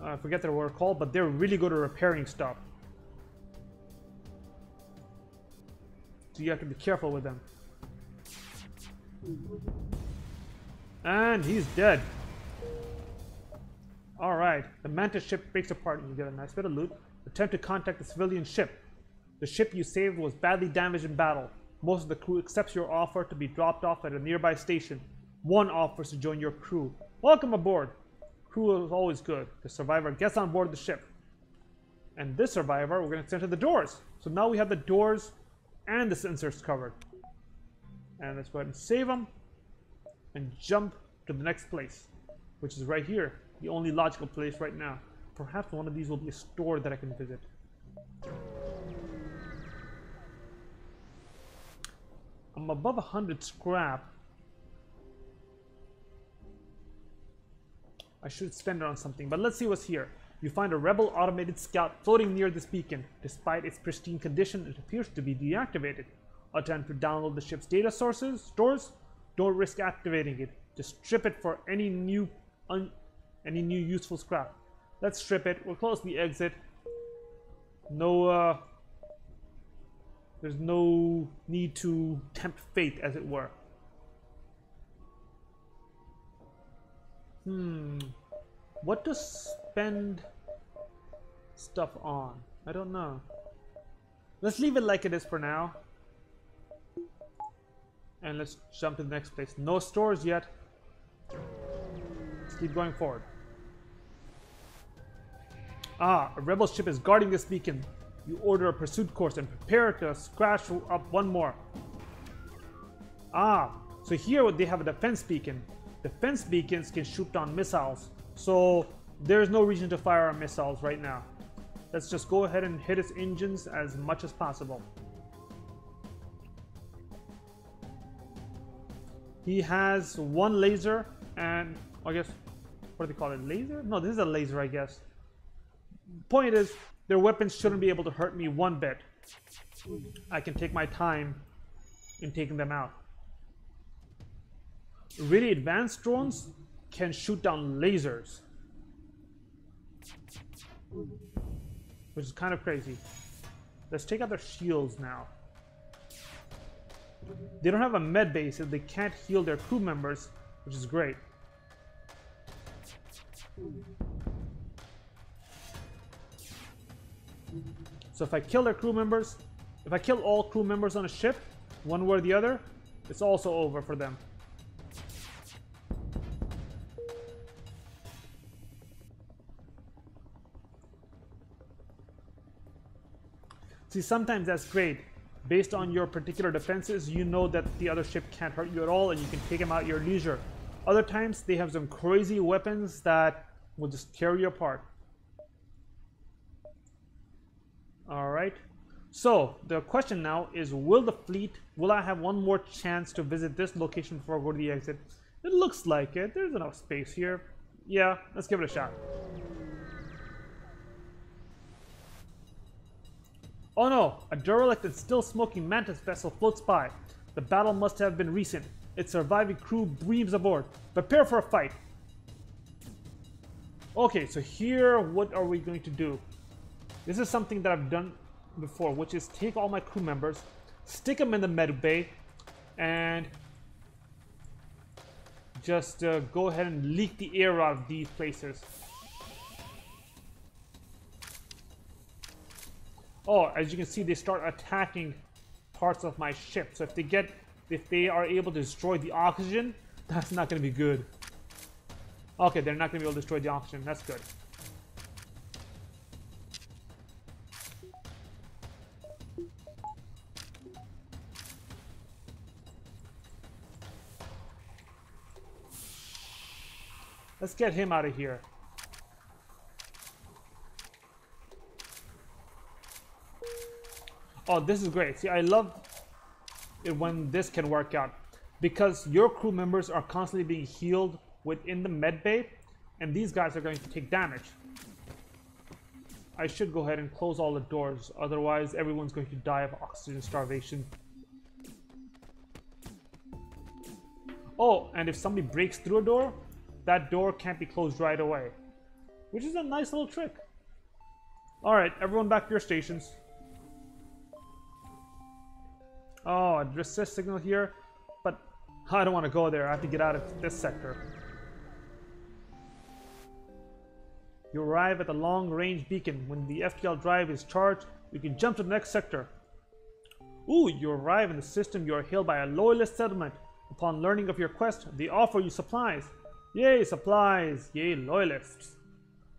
Speaker 1: I forget what they're called, but they're really good at repairing stuff. So you have to be careful with them. And he's dead. Alright, the mantis ship breaks apart and you get a nice bit of loot. Attempt to contact the civilian ship. The ship you saved was badly damaged in battle. Most of the crew accepts your offer to be dropped off at a nearby station. One offers to join your crew. Welcome aboard. Crew is always good. The survivor gets on board the ship. And this survivor, we're going to send to the doors. So now we have the doors and the sensors covered. And let's go ahead and save them and jump to the next place, which is right here, the only logical place right now. Perhaps one of these will be a store that I can visit. I'm above 100 scrap. I should spend it on something, but let's see what's here. You find a rebel automated scout floating near this beacon. Despite its pristine condition, it appears to be deactivated. Attempt to download the ship's data stores. Don't risk activating it. Just strip it for any new useful scrap. Let's strip it. We'll close the exit. No, there's no need to tempt fate, as it were. What to spend stuff on? I don't know. Let's leave it like it is for now. And let's jump to the next place. No stores yet. Let's keep going forward. Ah, a rebel ship is guarding this beacon. You order a pursuit course and prepare to scratch up one more. Ah, so here they have a defense beacon. Defense beacons can shoot down missiles. So there's no reason to fire our missiles right now. Let's just go ahead and hit its engines as much as possible. He has one laser and I guess, what do they call it? Laser? No, this is a laser, I guess. Point is, their weapons shouldn't be able to hurt me one bit. I can take my time in taking them out. Really advanced drones can shoot down lasers, which is kind of crazy. Let's take out their shields now. They don't have a med base, so they can't heal their crew members, which is great. So if I kill their crew members, if I kill all crew members on a ship, one way or the other, it's also over for them. See, sometimes that's great. Based on your particular defenses, you know that the other ship can't hurt you at all and you can take them out at your leisure. Other times, they have some crazy weapons that will just tear you apart. Alright. So, the question now is, will I have one more chance to visit this location before I go to the exit? It looks like it. There's enough space here. Yeah, let's give it a shot. Oh no! A derelict and still smoking mantis vessel floats by. The battle must have been recent. Its surviving crew beams aboard. Prepare for a fight. Okay, so here, what are we going to do? This is something that I've done before, which is take all my crew members, stick them in the med bay, and just go ahead and leak the air out of these places. Oh, as you can see, they start attacking parts of my ship. So if they are able to destroy the oxygen, that's not going to be good. Okay, they're not going to be able to destroy the oxygen. That's good. Let's get him out of here. Oh, this is great. See, I love it when this can work out, because your crew members are constantly being healed within the med bay, and these guys are going to take damage. I should go ahead and close all the doors, otherwise everyone's going to die of oxygen starvation. Oh, and if somebody breaks through a door, that door can't be closed right away, which is a nice little trick. Alright, everyone back to your stations. Oh, a distress signal here, but I don't want to go there. I have to get out of this sector. You arrive at the long-range beacon. When the FTL drive is charged, you can jump to the next sector. Ooh, you arrive in the system. You are hailed by a loyalist settlement. Upon learning of your quest, they offer you supplies. Yay, supplies! Yay, loyalists!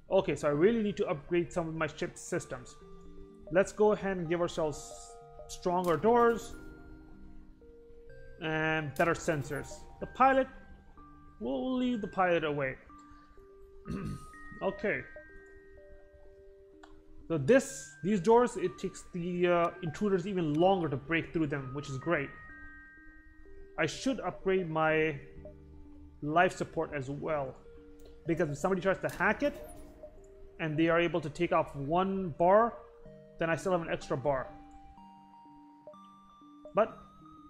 Speaker 1: Okay, so I really need to upgrade some of my ship's systems. Let's go ahead and give ourselves stronger doors and better sensors. The pilot, we'll leave the pilot away. Okay. So these doors, it takes the intruders even longer to break through them, which is great. I should upgrade my life support as well, because if somebody tries to hack it and they are able to take off one bar, then I still have an extra bar. But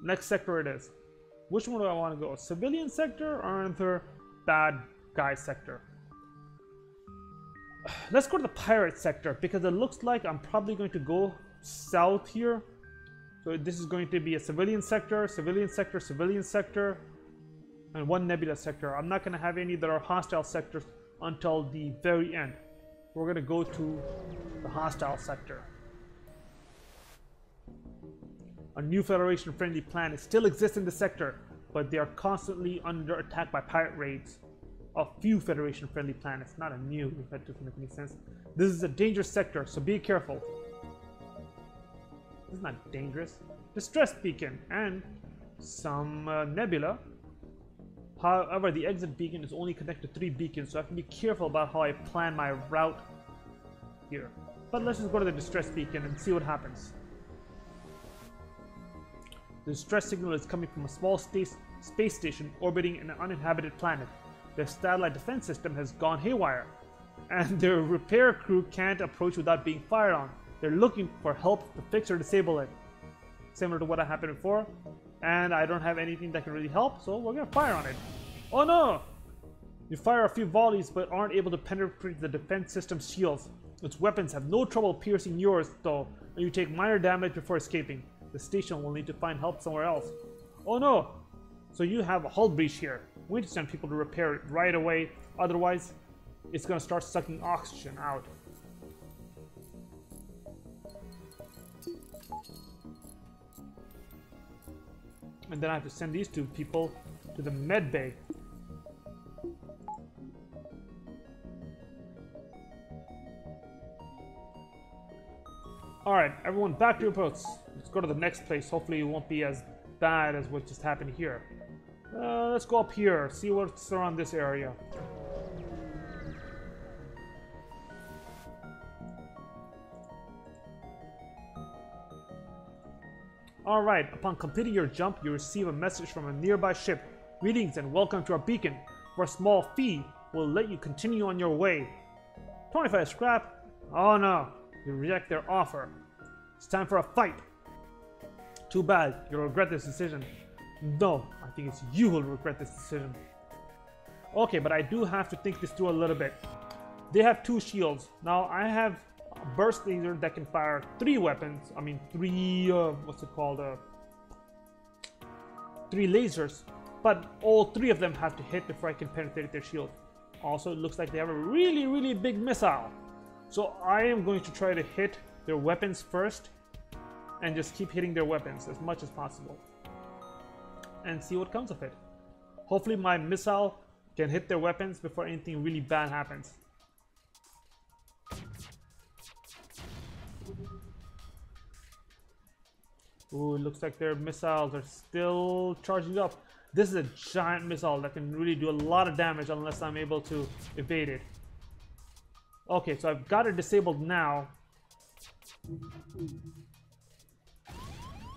Speaker 1: next sector it is. Which one do I want to go? Civilian sector or another bad guy sector? Let's go to the pirate sector, because it looks like I'm probably going to go south here. So this is going to be a civilian sector, civilian sector, civilian sector, and one nebula sector. I'm not going to have any that are hostile sectors until the very end. We're going to go to the hostile sector. A new Federation friendly planet still exists in the sector, but they are constantly under attack by pirate raids. A few Federation friendly planets, not a new, if that doesn't make any sense. This is a dangerous sector, so be careful. This is not dangerous. Distress beacon and some nebula. However, the exit beacon is only connected to 3 beacons, so I have to be careful about how I plan my route here. But let's just go to the distress beacon and see what happens. The distress signal is coming from a small space station orbiting an uninhabited planet. Their satellite defense system has gone haywire, and their repair crew can't approach without being fired on. They're looking for help to fix or disable it. Similar to what happened before, and I don't have anything that can really help, so we're gonna fire on it. Oh no! You fire a few volleys but aren't able to penetrate the defense system's shields. Its weapons have no trouble piercing yours though, and you take minor damage before escaping. The station will need to find help somewhere else. Oh no! So you have a hull breach here. We need to send people to repair it right away, otherwise it's gonna start sucking oxygen out. And then I have to send these two people to the med bay. Alright, everyone back to your posts. Let's go to the next place. Hopefully it won't be as bad as what just happened here. Let's go up here, see what's around this area. Alright, upon completing your jump, you receive a message from a nearby ship. Greetings and welcome to our beacon. For a small fee, we'll let you continue on your way. 25 scrap? Oh no, you reject their offer. It's time for a fight. Too bad, you'll regret this decision. No, I think it's you who'll regret this decision. Okay, but I do have to think this through a little bit. They have 2 shields. Now I have a burst laser that can fire 3 weapons. I mean 3, what's it called? 3 lasers. But all 3 of them have to hit before I can penetrate their shield. Also, it looks like they have a really, really big missile. So I am going to try to hit their weapons first and just keep hitting their weapons as much as possible and see what comes of it. Hopefully my missile can hit their weapons before anything really bad happens. Ooh, it looks like their missiles are still charging up. This is a giant missile that can really do a lot of damage unless I'm able to evade it. Okay, so I've got it disabled now.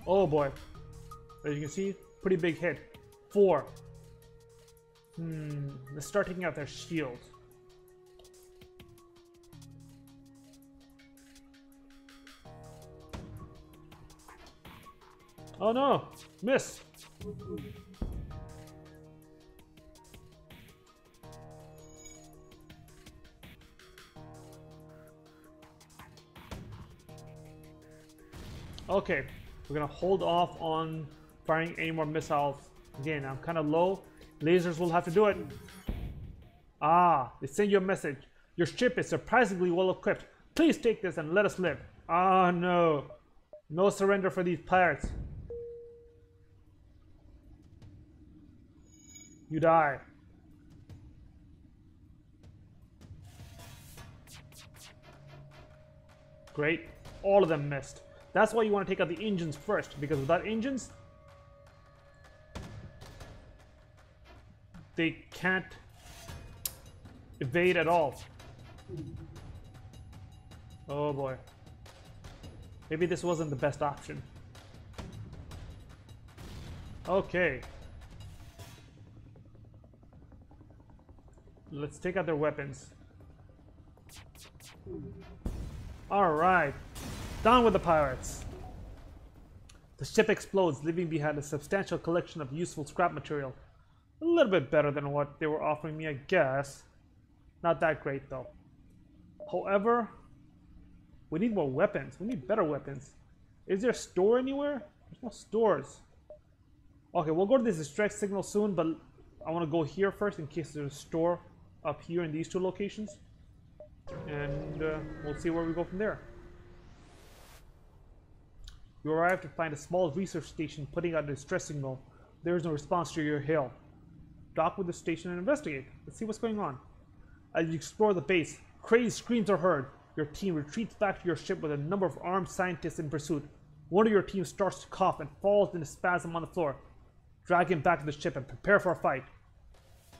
Speaker 1: Oh boy. As you can see, pretty big hit. 4. Let's start taking out their shield. Oh no! Miss! Okay, we're gonna hold off on firing any more missiles. Again, I'm kind of low. Lasers will have to do it. Ah, they send you a message. Your ship is surprisingly well equipped. Please take this and let us live. Ah, no. No surrender for these pirates. You die. Great. All of them missed. That's why you want to take out the engines first, because without engines, they can't evade at all. Oh boy. Maybe this wasn't the best option. Okay. Let's take out their weapons. Alright. Down with the pirates. The ship explodes, leaving behind a substantial collection of useful scrap material. A little bit better than what they were offering me, I guess. Not that great, though. However, we need more weapons. We need better weapons. Is there a store anywhere? There's no stores. Okay, we'll go to this distress signal soon, but I want to go here first in case there's a store up here in these 2 locations. And we'll see where we go from there. You arrive to find a small research station putting out a distress signal. There is no response to your hail. Dock with the station and investigate. Let's see what's going on. As you explore the base, crazed screams are heard. Your team retreats back to your ship with a number of armed scientists in pursuit. One of your team starts to cough and falls in a spasm on the floor. Drag him back to the ship and prepare for a fight.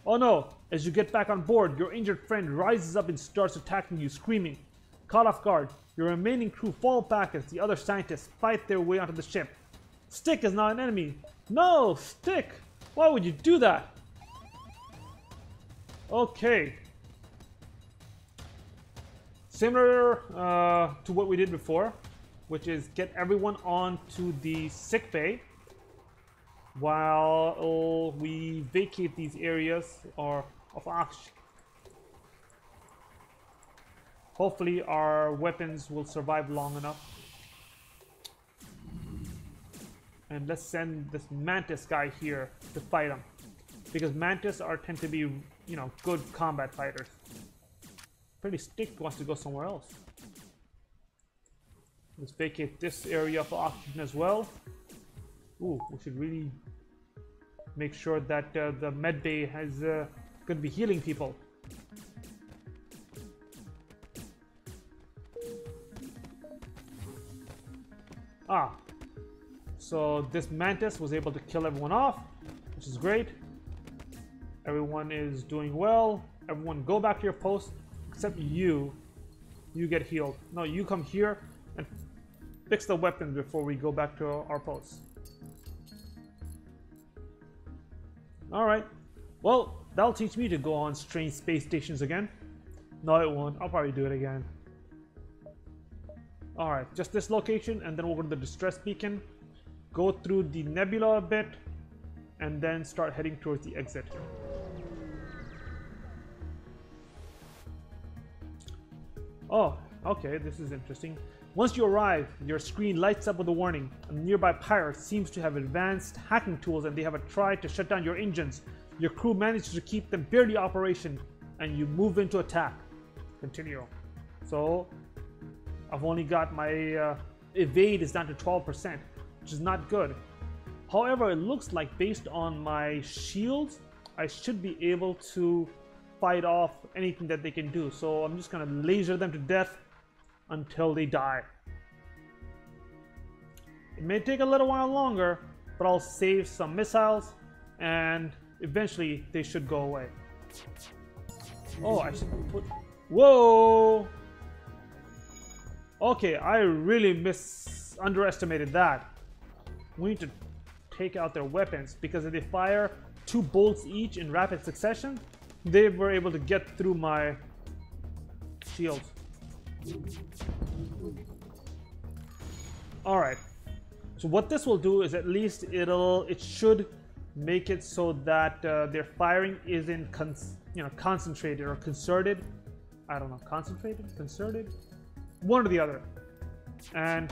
Speaker 1: Oh no! As you get back on board, your injured friend rises up and starts attacking you, screaming. Caught off guard, your remaining crew fall back as the other scientists fight their way onto the ship. Stick is now an enemy. No! Stick! Why would you do that? Okay. Similar to what we did before, which is get everyone onto the sick bay while we vacate these areas of oxygen. Hopefully our weapons will survive long enough. And let's send this Mantis guy here to fight him. Because Mantis tend to be, you know, good combat fighters. Pretty Stick wants to go somewhere else. Let's vacate this area for oxygen as well. Ooh, we should really make sure that the med bay has going to be healing people. So this Mantis was able to kill everyone off, which is great. Everyone is doing well. Everyone go back to your post, except you. You get healed. No, you come here and fix the weapons before we go back to our posts. Alright. Well, that'll teach me to go on strange space stations again. No, it won't. I'll probably do it again. Alright, just this location, and then we'll go to the distress beacon. Go through the nebula a bit, and then start heading towards the exit. Oh, okay, this is interesting. Once you arrive, your screen lights up with a warning. A nearby pirate seems to have advanced hacking tools and they have tried to shut down your engines. Your crew manages to keep them barely operation, and you move into attack. Continue. So, I've only got my evade is down to 12%. Which is not good. However, it looks like based on my shields, I should be able to fight off anything that they can do. So I'm just gonna laser them to death until they die. It may take a little while longer, but I'll save some missiles and eventually they should go away. Oh, I should put... Whoa! Okay, I really underestimated that. We need to take out their weapons, because if they fire 2 bolts each in rapid succession, they were able to get through my shields. Alright, so what this will do is at least it should make it so that their firing isn't concentrated or concerted. I don't know, concentrated, concerted, one or the other, and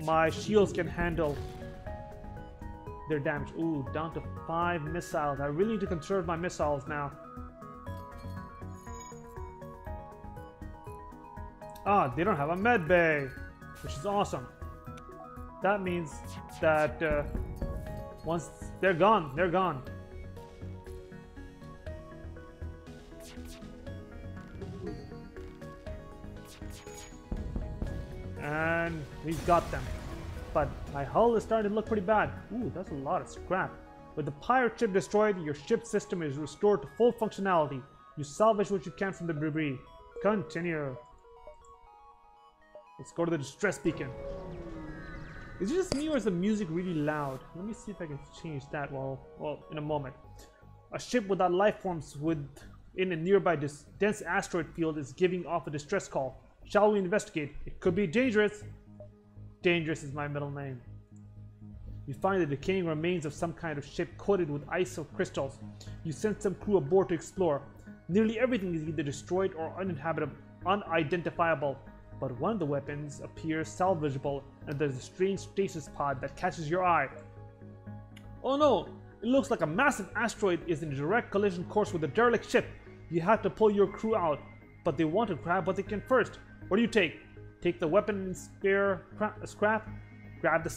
Speaker 1: my shields can handle their damage. Ooh, down to 5 missiles. I really need to conserve my missiles now. Ah, they don't have a med bay, which is awesome. That means that once they're gone, they're gone. And we've got them. But my hull is starting to look pretty bad. Ooh, that's a lot of scrap. With the pirate ship destroyed, your ship system is restored to full functionality. You salvage what you can from the debris. Continue. Let's go to the distress beacon. Is it just me or is the music really loud? Let me see if I can change that well, in a moment. A ship without life forms in a nearby dense asteroid field is giving off a distress call. Shall we investigate? It could be dangerous. Dangerous is my middle name. You find the decaying remains of some kind of ship coated with ice or crystals. You send some crew aboard to explore. Nearly everything is either destroyed or unidentifiable, but one of the weapons appears salvageable, and there's a strange stasis pod that catches your eye. Oh no! It looks like a massive asteroid is in a direct collision course with a derelict ship. You have to pull your crew out, but they want to grab what they can first. What do you take? Take the weapon and spare scrap. Grab the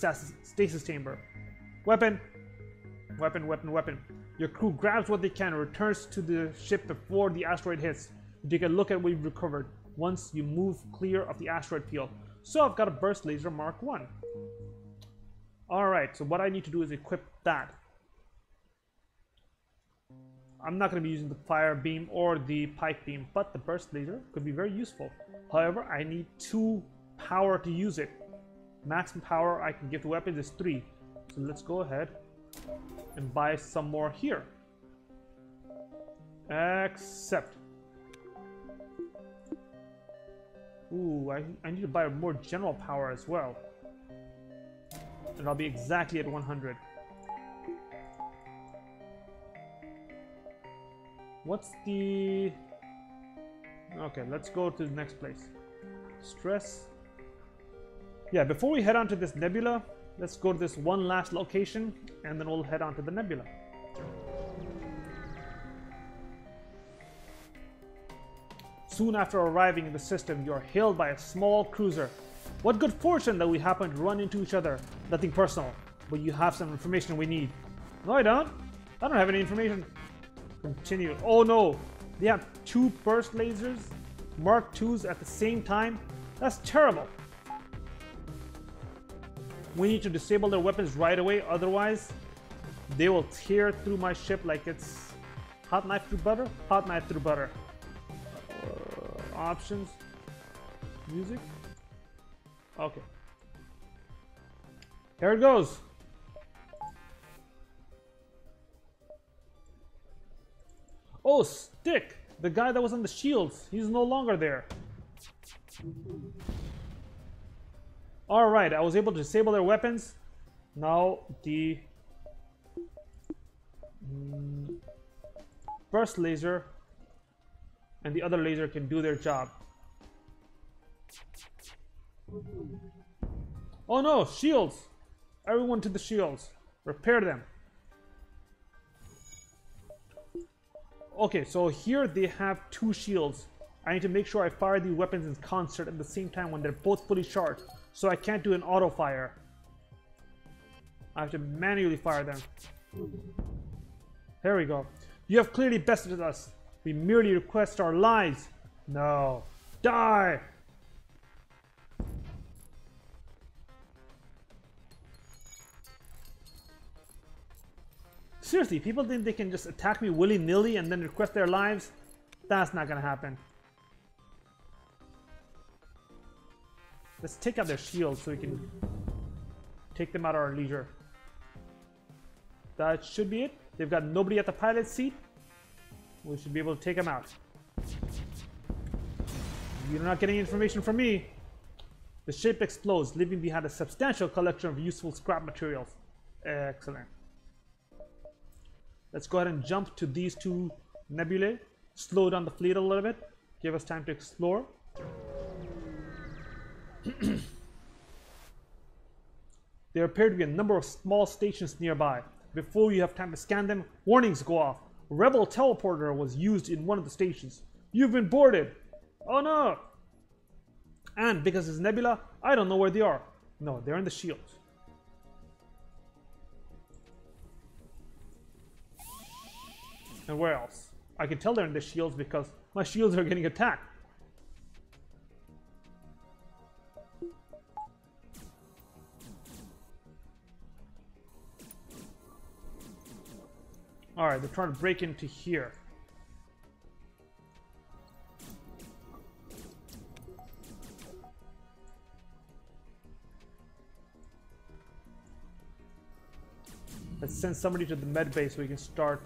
Speaker 1: stasis chamber. Weapon. Weapon, weapon, weapon. Your crew grabs what they can and returns to the ship before the asteroid hits. You take a look at what you've recovered once you move clear of the asteroid field. So I've got a burst laser Mark 1. Alright, so what I need to do is equip that. I'm not going to be using the fire beam or the pike beam, but the burst laser could be very useful. However, I need 2 power to use it. Maximum power I can give to weapons is 3. So let's go ahead and buy some more here. Accept. Ooh, I need to buy more general power as well. And I'll be exactly at 100. What's the... Okay, let's go to the next place. Stress. Yeah, before we head on to this nebula, let's go to this one last location, and then we'll head on to the nebula. Soon after arriving in the system, you are hailed by a small cruiser. What good fortune that we happen to run into each other. Nothing personal, but you have some information we need. No, I don't. I don't have any information. Continue. Oh no, they have 2 burst lasers, Mark IIs at the same time. That's terrible. We need to disable their weapons right away, otherwise they will tear through my ship like it's hot knife through butter. Hot knife through butter. Options. Music. Okay. Here it goes. Oh, Stick! The guy that was on the shields. He's no longer there. Alright, I was able to disable their weapons. Now the burst laser and the other laser can do their job. Oh no, shields! Everyone to the shields. Repair them. Okay, so here they have 2 shields. I need to make sure I fire these weapons in concert at the same time when they're both fully charged. So I can't do an auto fire. I have to manually fire them. There we go. You have clearly bested us. We merely request our lives. No. Die! Seriously, people think they can just attack me willy-nilly and then request their lives? That's not gonna happen. Let's take out their shields so we can take them out at our leisure. That should be it. They've got nobody at the pilot seat. We should be able to take them out. You're not getting information from me. The ship explodes, leaving behind a substantial collection of useful scrap materials. Excellent. Let's go ahead and jump to these 2 nebulae. Slow down the fleet a little bit. Give us time to explore. There appear to be a number of small stations nearby. Before you have time to scan them, warnings go off. A rebel teleporter was used in one of the stations. You've been boarded. Oh no! And because it's nebula, I don't know where they are. No, they're in the shields. And where else? I can tell they're in the shields because my shields are getting attacked. Alright, they're trying to break into here. Let's send somebody to the med bay so we can start.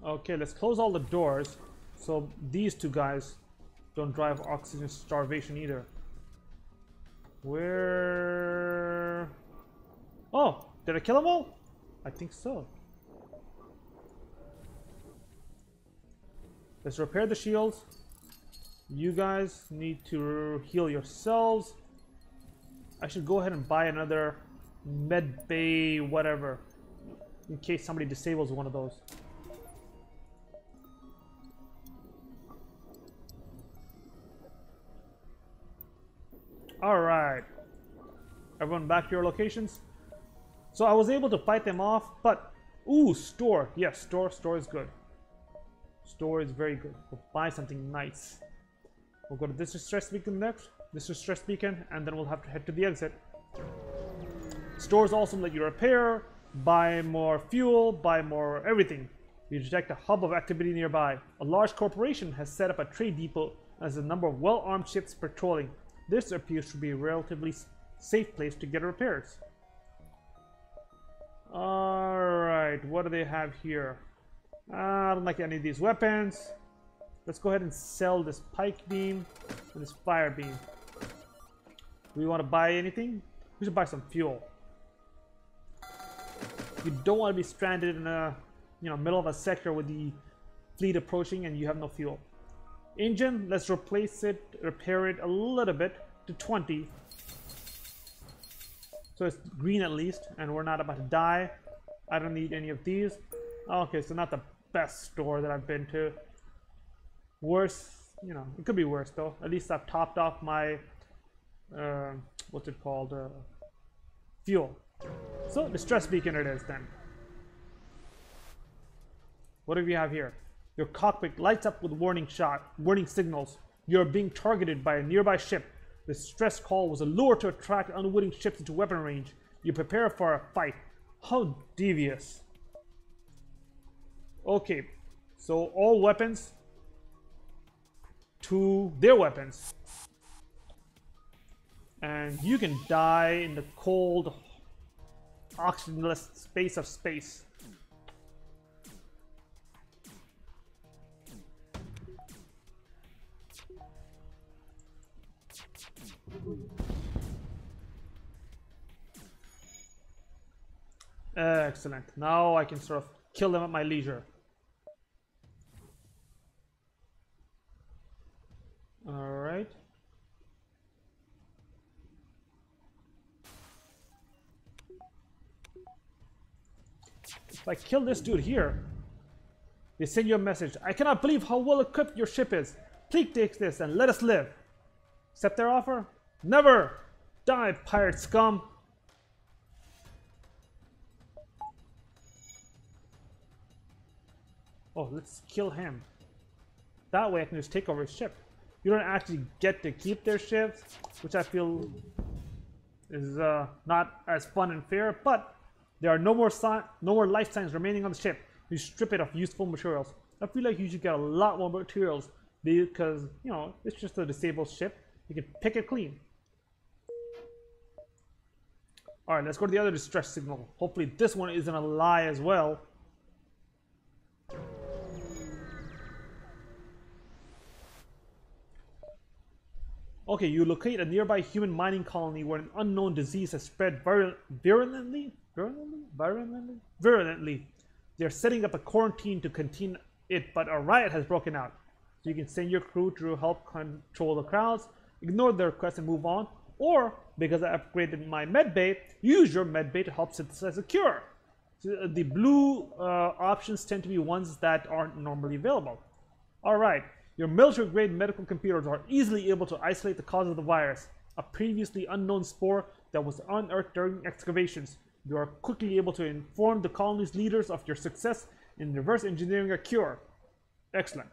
Speaker 1: Okay, let's close all the doors so these 2 guys don't drive oxygen starvation either. Where... Oh, did I kill them all? I think so. Let's repair the shields. You guys need to heal yourselves. I should go ahead and buy another med bay whatever in case somebody disables one of those. Alright. Everyone back to your locations. So I was able to fight them off, but... Ooh, store. Yes, store is good. Store is very good. We'll buy something nice. We'll go to this distress beacon next. This distress beacon, and then we'll have to head to the exit. Stores also let you repair, buy more fuel, buy more everything. You detect a hub of activity nearby. A large corporation has set up a trade depot as a number of well-armed ships patrolling. This appears to be a relatively safe place to get repairs. Alright, what do they have here? I don't like any of these weapons. Let's go ahead and sell this pike beam and this fire beam. Do we want to buy anything? We should buy some fuel. You don't want to be stranded in a middle of a sector with the fleet approaching and you have no fuel. Engine, let's replace it, repair it a little bit to 20. So it's green at least, and we're not about to die. I don't need any of these. Okay, so not the best store that I've been to. Worse, it could be worse though. At least I've topped off my, what's it called, fuel. So, distress beacon it is then. What do we have here? Your cockpit lights up with warning signals. You're being targeted by a nearby ship. The distress call was a lure to attract unwitting ships into weapon range. You prepare for a fight. How devious. Okay, so all weapons to their weapons. And you can die in the cold, oxygenless space of space. Excellent. Now I can sort of kill them at my leisure. Alright. If I kill this dude here, they send you a message. I cannot believe how well equipped your ship is. Please take this and let us live. Accept their offer? Never! Die, pirate scum! Oh, let's kill him. That way I can just take over his ship. You don't actually get to keep their ships, which I feel is not as fun and fair, but there are no more life signs remaining on the ship. You strip it of useful materials. I feel like you should get a lot more materials because, it's just a disabled ship. You can pick it clean. Alright, let's go to the other distress signal. Hopefully this one isn't a lie as well. Okay, you locate a nearby human mining colony where an unknown disease has spread virulently. They're setting up a quarantine to contain it, but a riot has broken out. So you can send your crew to help control the crowds, ignore their requests and move on, or, because I upgraded my medbay, use your medbay to help synthesize a cure. So the blue options tend to be ones that aren't normally available. Alright. Your military-grade medical computers are easily able to isolate the cause of the virus, a previously unknown spore that was unearthed during excavations. You are quickly able to inform the colony's leaders of your success in reverse engineering a cure. Excellent.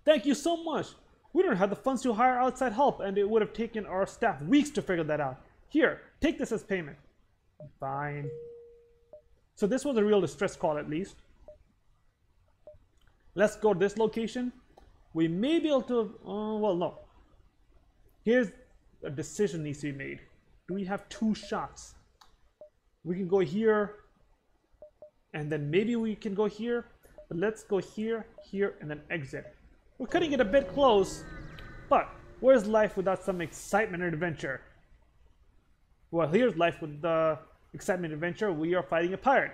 Speaker 1: Thank you so much. We don't have the funds to hire outside help, and it would have taken our staff weeks to figure that out. Here, take this as payment. Fine. So this was a real distress call at least. Let's go to this location. We may be able to, well, no. Here's a decision needs to be made. Do we have 2 shots? We can go here, and then maybe we can go here. But let's go here, here, and then exit. We're cutting it a bit close, but where's life without some excitement and adventure? Well, here's life with the excitement and adventure. We are fighting a pirate.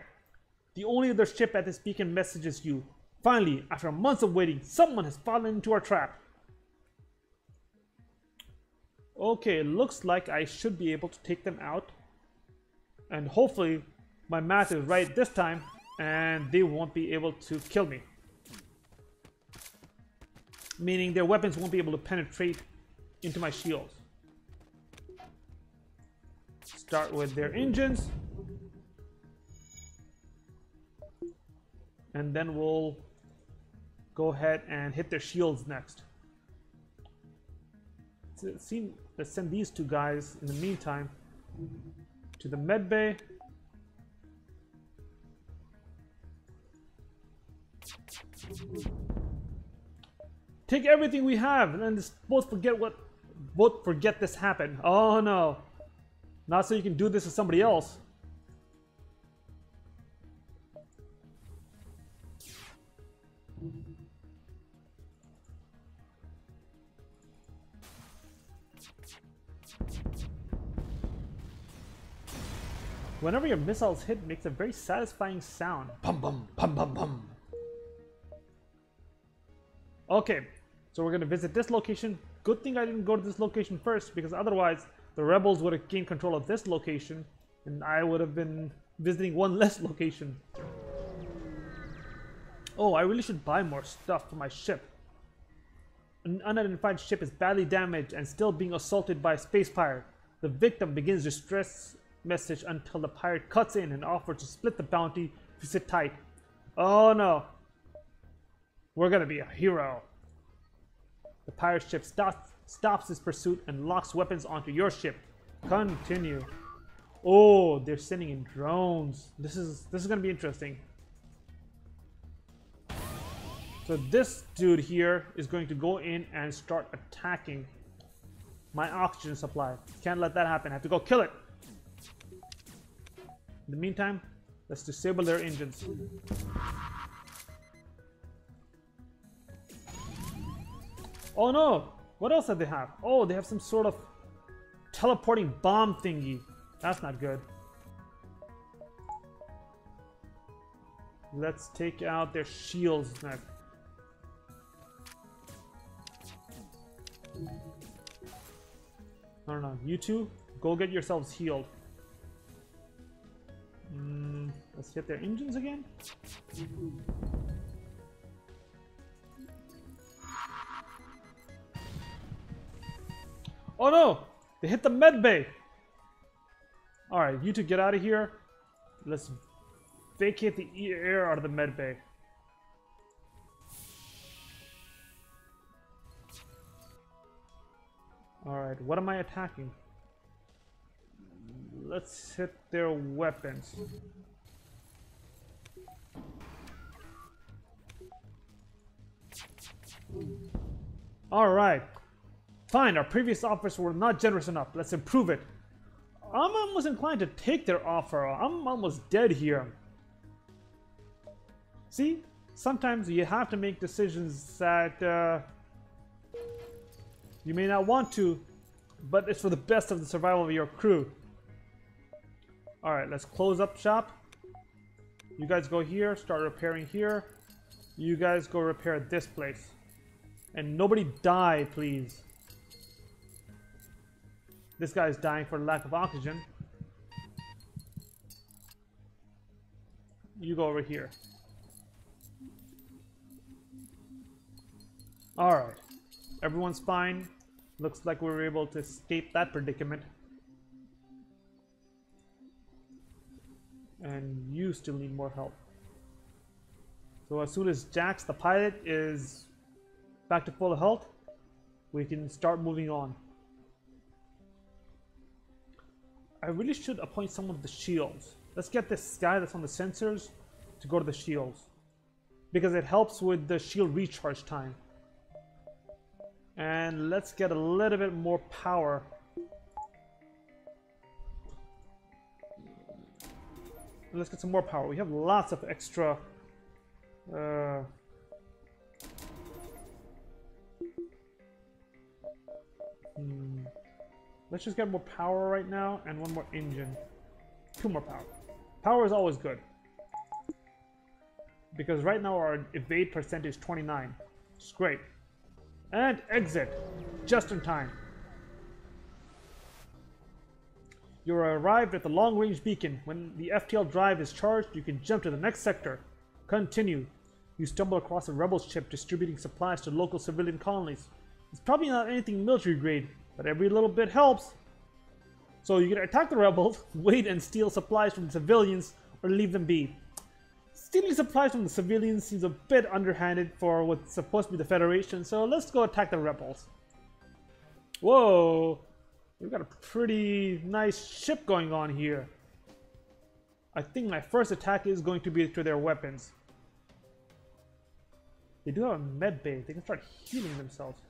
Speaker 1: The only other ship at this beacon messages you. Finally, after months of waiting, someone has fallen into our trap. Okay, looks like I should be able to take them out. And hopefully, my math is right this time, and they won't be able to kill me. Meaning their weapons won't be able to penetrate into my shields. Start with their engines. And then we'll go ahead and hit their shields next. So let's send these 2 guys in the meantime to the med bay. Take everything we have and then just both forget this happened. Oh no. Not so you can do this to somebody else. Whenever your missiles hit, it makes a very satisfying sound. Bum bum bum bum bum. Okay, so we're gonna visit this location. Good thing I didn't go to this location first, because otherwise the rebels would have gained control of this location and I would have been visiting one less location. Oh, I really should buy more stuff for my ship. An unidentified ship is badly damaged and still being assaulted by a space pirate. The victim begins distress message until the pirate cuts in and offers to split the bounty if you sit tight. Oh no. We're gonna be a hero. The pirate ship stops his pursuit and locks weapons onto your ship. Continue. Oh, they're sending in drones. This is gonna be interesting. So this dude here is going to go in and start attacking my oxygen supply. Can't let that happen. I have to go kill it. In the meantime, let's disable their engines. Oh no! What else do they have? Oh, they have some sort of teleporting bomb thingy. That's not good. Let's take out their shields next. I don't know. You two, go get yourselves healed. Let's hit their engines again. Oh no! They hit the med bay! Alright, you two get out of here. Let's vacate the air out of the med bay. Alright, what am I attacking? Let's hit their weapons. Alright. Fine, our previous offers were not generous enough. Let's improve it. I'm almost inclined to take their offer. I'm almost dead here. See? Sometimes you have to make decisions that you may not want to, but it's for the best of the survival of your crew. Alright, let's close up shop. You guys go here, start repairing here. You guys go repair this place. And nobody die, please. This guy's dying for lack of oxygen. You go over here. Alright. Everyone's fine. Looks like we were able to escape that predicament. And you still need more help. So as soon as Jax, the pilot, is back to full health, we can start moving on. I really should appoint some of the shields. Let's get this guy that's on the sensors to go to the shields, because it helps with the shield recharge time. And let's get a little bit more power. Let's get some more power. We have lots of extra let's just get more power right now and one more engine. 2 more power. Power is always good, because right now our evade percentage is 29. It's great. And exit just in time. You arrived at the long-range beacon. When the FTL drive is charged, you can jump to the next sector. Continue. You stumble across a rebel ship distributing supplies to local civilian colonies. It's probably not anything military grade, but every little bit helps. So you can attack the rebels, wait and steal supplies from the civilians, or leave them be. Stealing supplies from the civilians seems a bit underhanded for what's supposed to be the Federation, so let's go attack the rebels. Whoa! We've got a pretty nice ship going on here. I think my first attack is going to be to their weapons. They do have a med bay. They can start healing themselves.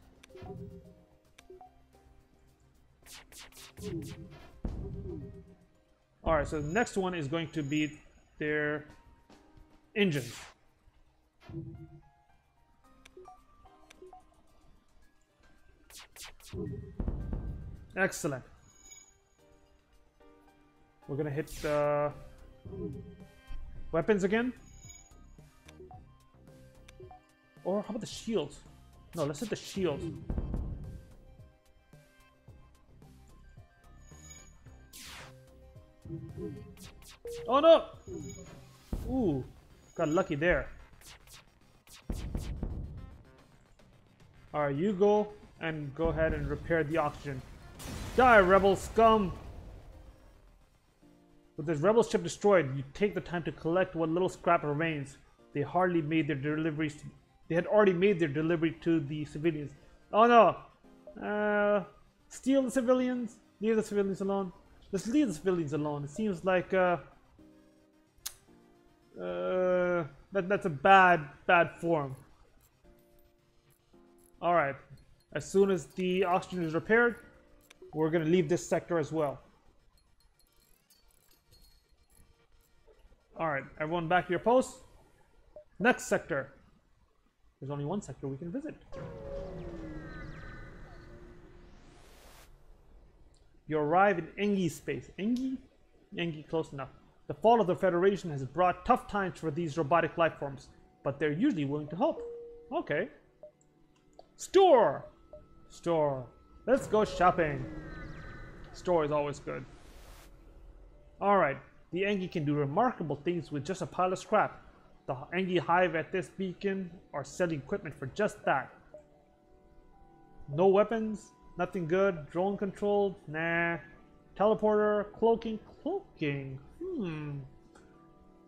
Speaker 1: Alright, so the next one is going to be their engines. Excellent. We're gonna hit weapons again. Or how about the shields? No, let's hit the shield. Oh no! Ooh, got lucky there. Alright, you go and go ahead and repair the oxygen. Die, rebel scum! With this rebel ship destroyed, you take the time to collect what little scrap remains. They hardly made their deliveries. They had already made their delivery to the civilians. Oh no! Steal the civilians. Leave the civilians alone. Let's leave the civilians alone. It seems like that's a bad form. All right. As soon as the oxygen is repaired, we're gonna leave this sector as well. All right, everyone back to your posts. Next sector. There's only one sector we can visit. You arrive in Engi space. Engi? Engi, close enough. The fall of the Federation has brought tough times for these robotic life forms, but they're usually willing to help. Okay. Store! Store. Let's go shopping. Store is always good. Alright. The Engi can do remarkable things with just a pile of scrap. The Engi hive at this beacon are selling equipment for just that. No weapons, nothing good. Drone controlled, nah. Teleporter, cloaking.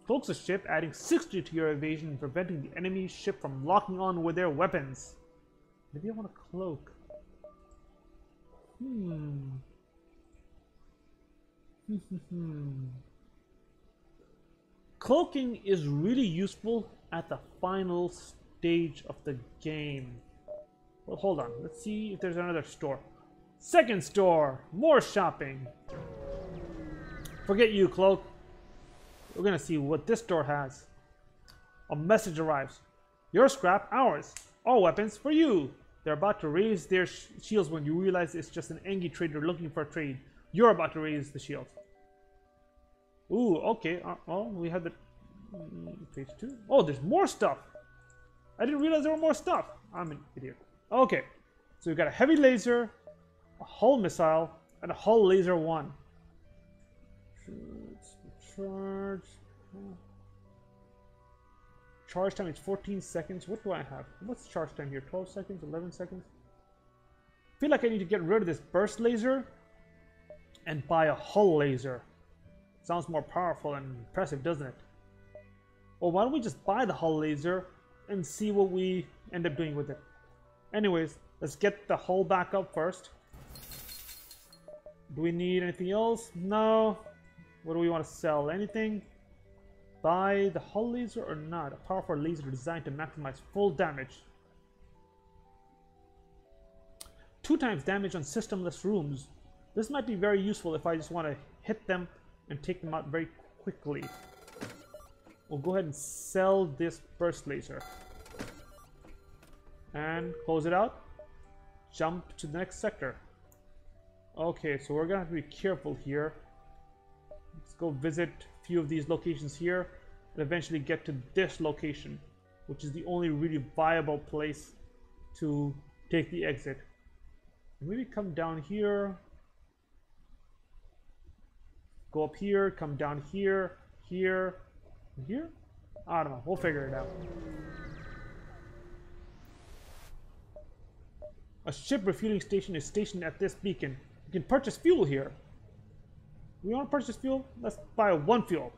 Speaker 1: Cloaks a ship, adding 60 to your evasion and preventing the enemy ship from locking on with their weapons. Maybe I want a cloak. Cloaking is really useful at the final stage of the game. Well, hold on. Let's see if there's another store. Second store! More shopping! Forget you, Cloak. We're gonna see what this store has. A message arrives. Your scrap, ours. All weapons for you. They're about to raise their shields when you realize it's just an Engi trader looking for a trade. You're about to raise the shield. Ooh, okay. Well, we have the page 2. Oh, there's more stuff. I didn't realize there were more stuff. I'm an idiot. Okay, so we've got a heavy laser, a hull missile, and a hull laser 1. Charge. Charge time is 14 seconds. What do I have? What's charge time here? 12 seconds? 11 seconds? I feel like I need to get rid of this burst laser and buy a hull laser. Sounds more powerful and impressive, doesn't it? Well, why don't we just buy the hull laser and see what we end up doing with it? Anyways, let's get the hull back up first. Do we need anything else? No. What do we want to sell? Anything? Buy the hull laser or not? A powerful laser designed to maximize full damage. 2 times damage on systemless rooms. This might be very useful if I just want to hit them and take them out very quickly. We'll go ahead and sell this burst laser. And close it out. Jump to the next sector. Okay, so we're gonna have to be careful here. Let's go visit a few of these locations here and eventually get to this location, which is the only really viable place to take the exit. Maybe come down here. Go up here, come down here, here, here? I don't know, we'll figure it out. A ship refueling station is stationed at this beacon. You can purchase fuel here. We want to purchase fuel? Let's buy 1 fuel.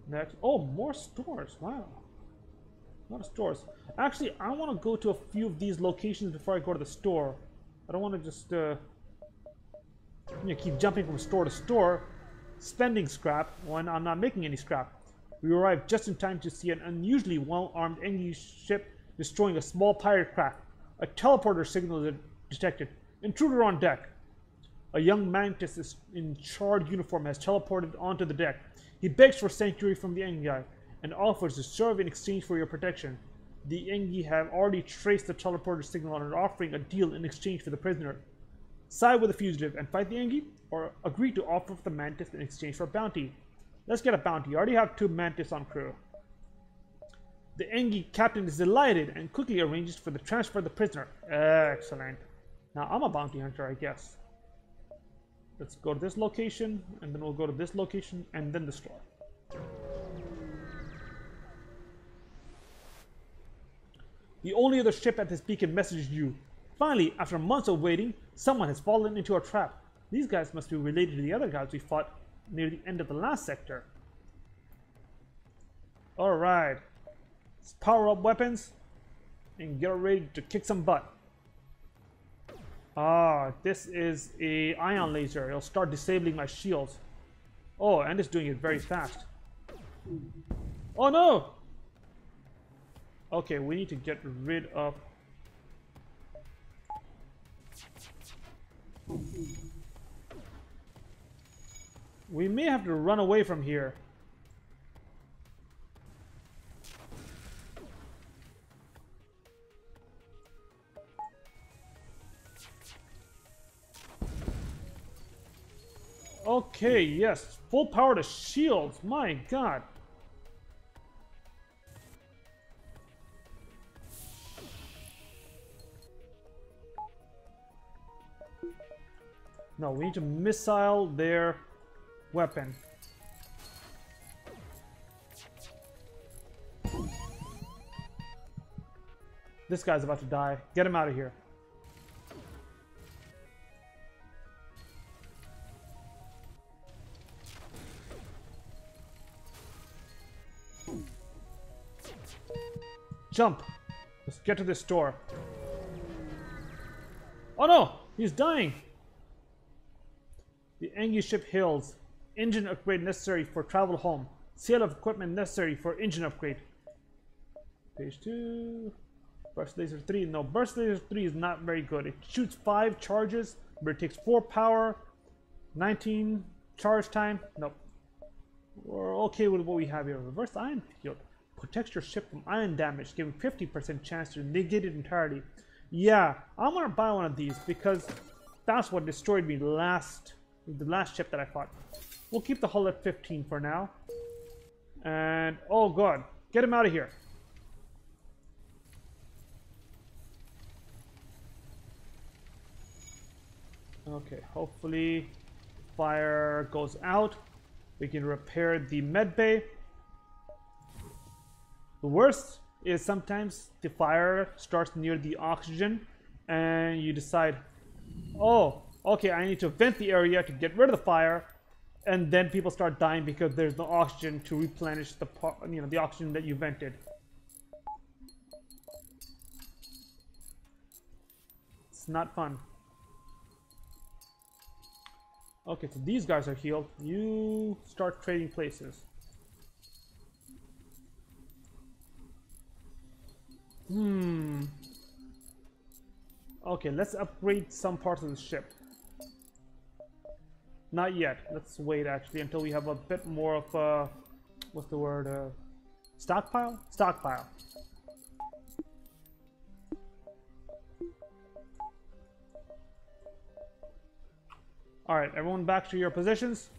Speaker 1: Next. Oh, more stores. Wow. A lot of stores. Actually, I want to go to a few of these locations before I go to the store. I don't want to just keep jumping from store to store, spending scrap when I'm not making any scrap. We arrive just in time to see an unusually well-armed Engi ship destroying a small pirate craft. A teleporter signal is detected. Intruder on deck. A young mantis in charred uniform has teleported onto the deck. He begs for sanctuary from the Engi and offers to serve in exchange for your protection. The Engi have already traced the teleporter signal and are offering a deal in exchange for the prisoner. Side with the fugitive and fight the Engi, or agree to offer the mantis in exchange for a bounty. Let's get a bounty. I already have 2 mantis on crew. The Engi captain is delighted and quickly arranges for the transfer of the prisoner. Excellent. Now I'm a bounty hunter, I guess. Let's go to this location, and then we'll go to this location, and then the store. The only other ship at this beacon messages you. Finally, after months of waiting, someone has fallen into our trap. These guys must be related to the other guys we fought near the end of the last sector. Alright. Let's power up weapons and get ready to kick some butt. Ah, this is a ion laser. It'll start disabling my shields. Oh, and it's doing it very fast. Oh no! Okay, we need to get rid of... We may have to run away from here. Okay, yes. Full power to shields. My god. No, we need to missile their weapon. This guy's about to die. Get him out of here. Jump! Let's get to this store. Oh no! He's dying! The Engi ship hails. Engine upgrade necessary for travel home. Sale of equipment necessary for engine upgrade. Page 2. Burst laser 3. No, burst laser 3 is not very good. It shoots 5 charges, but it takes 4 power, 19 charge time. Nope. We're okay with what we have here. Reverse ion field. Protects your ship from ion damage, giving 50% chance to negate it entirely. Yeah, I'm gonna buy one of these because that's what destroyed me the last ship that I fought. We'll keep the hull at 15 for now. And oh god, get him out of here. Okay, hopefully fire goes out. We can repair the med bay. The worst is sometimes the fire starts near the oxygen and you decide, oh, okay, I need to vent the area to get rid of the fire, and then people start dying because there's no oxygen to replenish the the oxygen that you vented. It's not fun. Okay, so these guys are healed. You start trading places. Okay, let's upgrade some parts of the ship. Not yet. Let's wait actually until we have a bit more of a... what's the word? Stockpile? Stockpile. Alright, everyone back to your positions.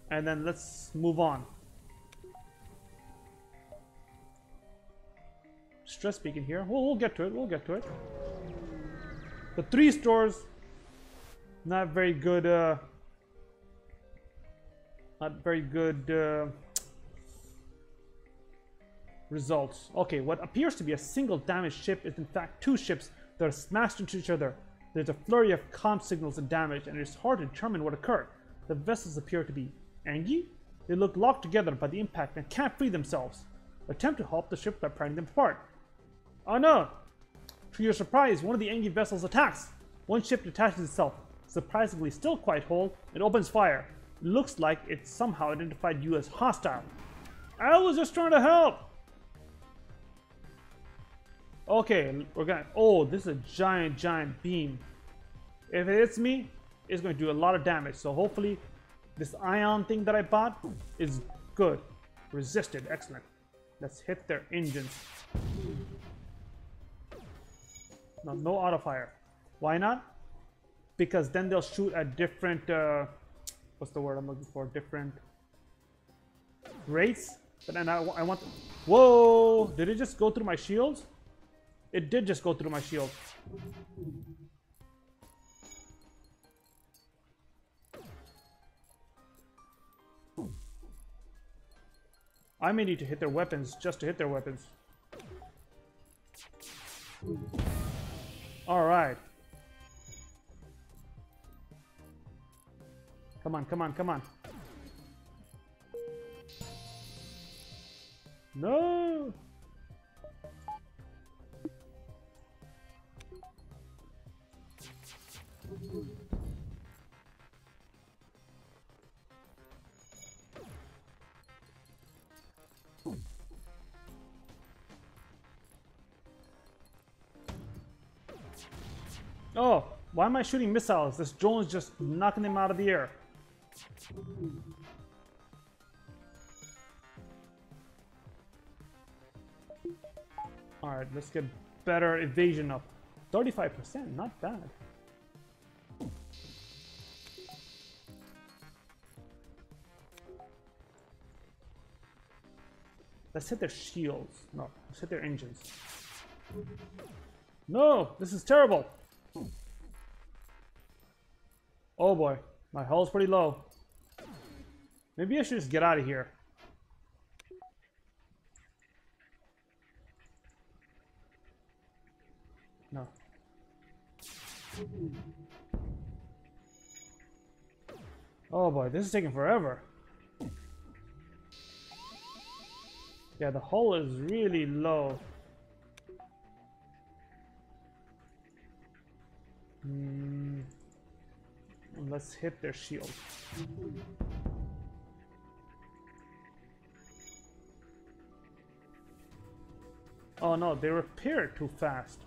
Speaker 1: And then let's move on. Stress peak in here. We'll get to it. We'll get to it. The 3 stores, not very good. Not very good results. Okay, what appears to be a single damaged ship is in fact 2 ships that are smashed into each other. There's a flurry of comm signals and damage, and it's hard to determine what occurred. The vessels appear to be Engi. They look locked together by the impact and can't free themselves. Attempt to help the ship by prying them apart. Oh no! To your surprise, one of the Engi vessels attacks. One ship detaches itself, surprisingly still quite whole, and opens fire. It looks like it somehow identified you as hostile. I was just trying to help. Okay, we're gonna. Oh, this is a giant beam. If it hits me, it's going to do a lot of damage. So hopefully, this ion thing that I bought is good. Resisted, excellent. Let's hit their engines. No auto fire. Why not? Because then they'll shoot at different. What's the word I'm looking for? Different rates. But then I want. Whoa! Did it just go through my shields? It did just go through my shield. I may need to hit their weapons just to hit their weapons. Alright. Come on, come on, come on. No! Oh, why am I shooting missiles? This drone is just knocking them out of the air. Alright, let's get better evasion up. 35%, not bad. Let's hit their shields. No, let's hit their engines. No, this is terrible. Oh boy, my hull's pretty low. Maybe I should just get out of here. No. Oh boy, this is taking forever. Yeah, the hull is really low. Let's hit their shield. Oh no, they repaired too fast.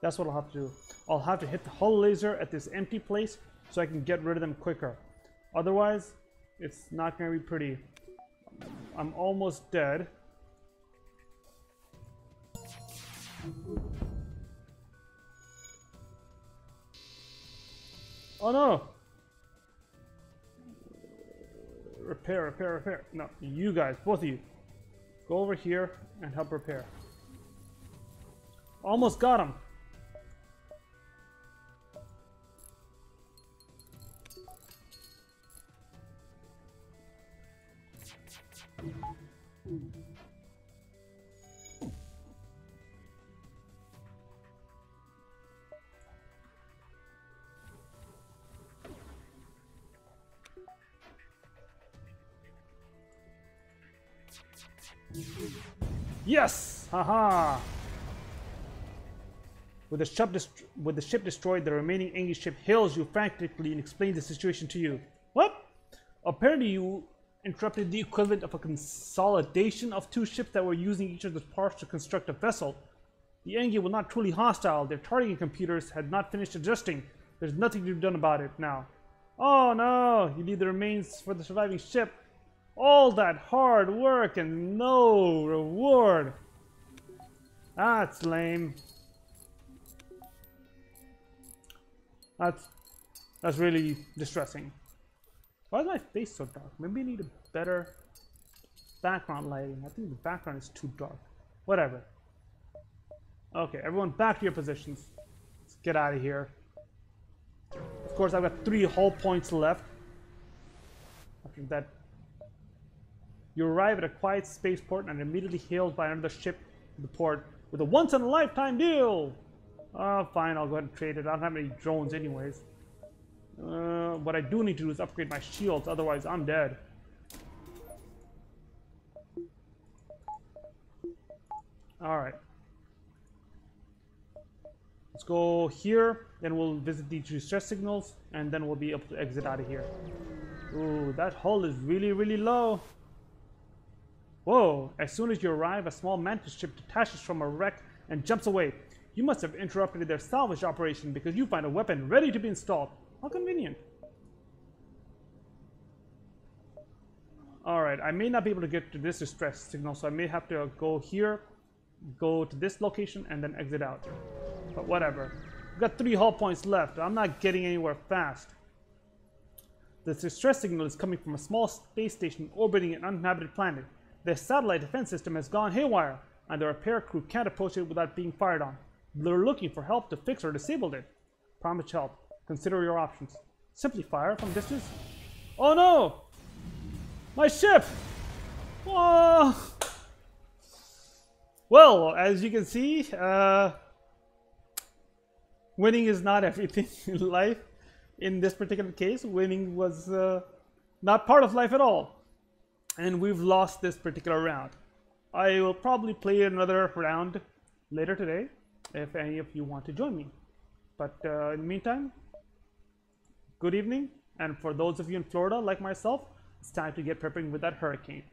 Speaker 1: That's what I'll have to do. I'll have to hit the hull laser at this empty place so I can get rid of them quicker. Otherwise, it's not going to be pretty. I'm almost dead. Oh no! Repair, repair, repair. No, you guys, both of you. Go over here and help repair. Almost got him. Yes! Haha! With the ship destroyed, the remaining English ship hails you frantically and explains the situation to you. What? Apparently you interrupted the equivalent of a consolidation of two ships that were using each other's parts to construct a vessel. The Engi were not truly hostile. Their targeting computers had not finished adjusting. There's nothing to be done about it now. Oh no! You need the remains for the surviving ship. All that hard work and no reward. That's lame. That's really distressing. Why is my face so dark? Maybe I need a better background lighting. I think the background is too dark. Whatever. Okay, everyone back to your positions. Let's get out of here. Of course, I've got 3 hull points left. After that You arrive at a quiet spaceport and are immediately hailed by another ship in the port with a once-in-a-lifetime deal. Fine, I'll go ahead and trade it. I don't have any drones anyways. What I do need to do is upgrade my shields, otherwise I'm dead. Alright. Let's go here, then we'll visit the distress signals, and then we'll be able to exit out of here. Ooh, that hull is really, really low. Whoa, as soon as you arrive, a small mantis ship detaches from a wreck and jumps away. You must have interrupted their salvage operation because you find a weapon ready to be installed. How convenient. Alright, I may not be able to get to this distress signal, so I may have to go here, go to this location, and then exit out. But whatever. We've got 3 hull points left. I'm not getting anywhere fast. The distress signal is coming from a small space station orbiting an uninhabited planet. Their satellite defense system has gone haywire, and the repair crew can't approach it without being fired on. They're looking for help to fix or disable it. Promise help. Consider your options. Simply fire from distance. Oh no! My ship! Oh! Well, as you can see, winning is not everything in life. In this particular case, winning was not part of life at all. And we've lost this particular round. I will probably play another round later today, if any of you want to join me. But in the meantime, good evening. And for those of you in Florida, like myself, it's time to get prepping with that hurricane.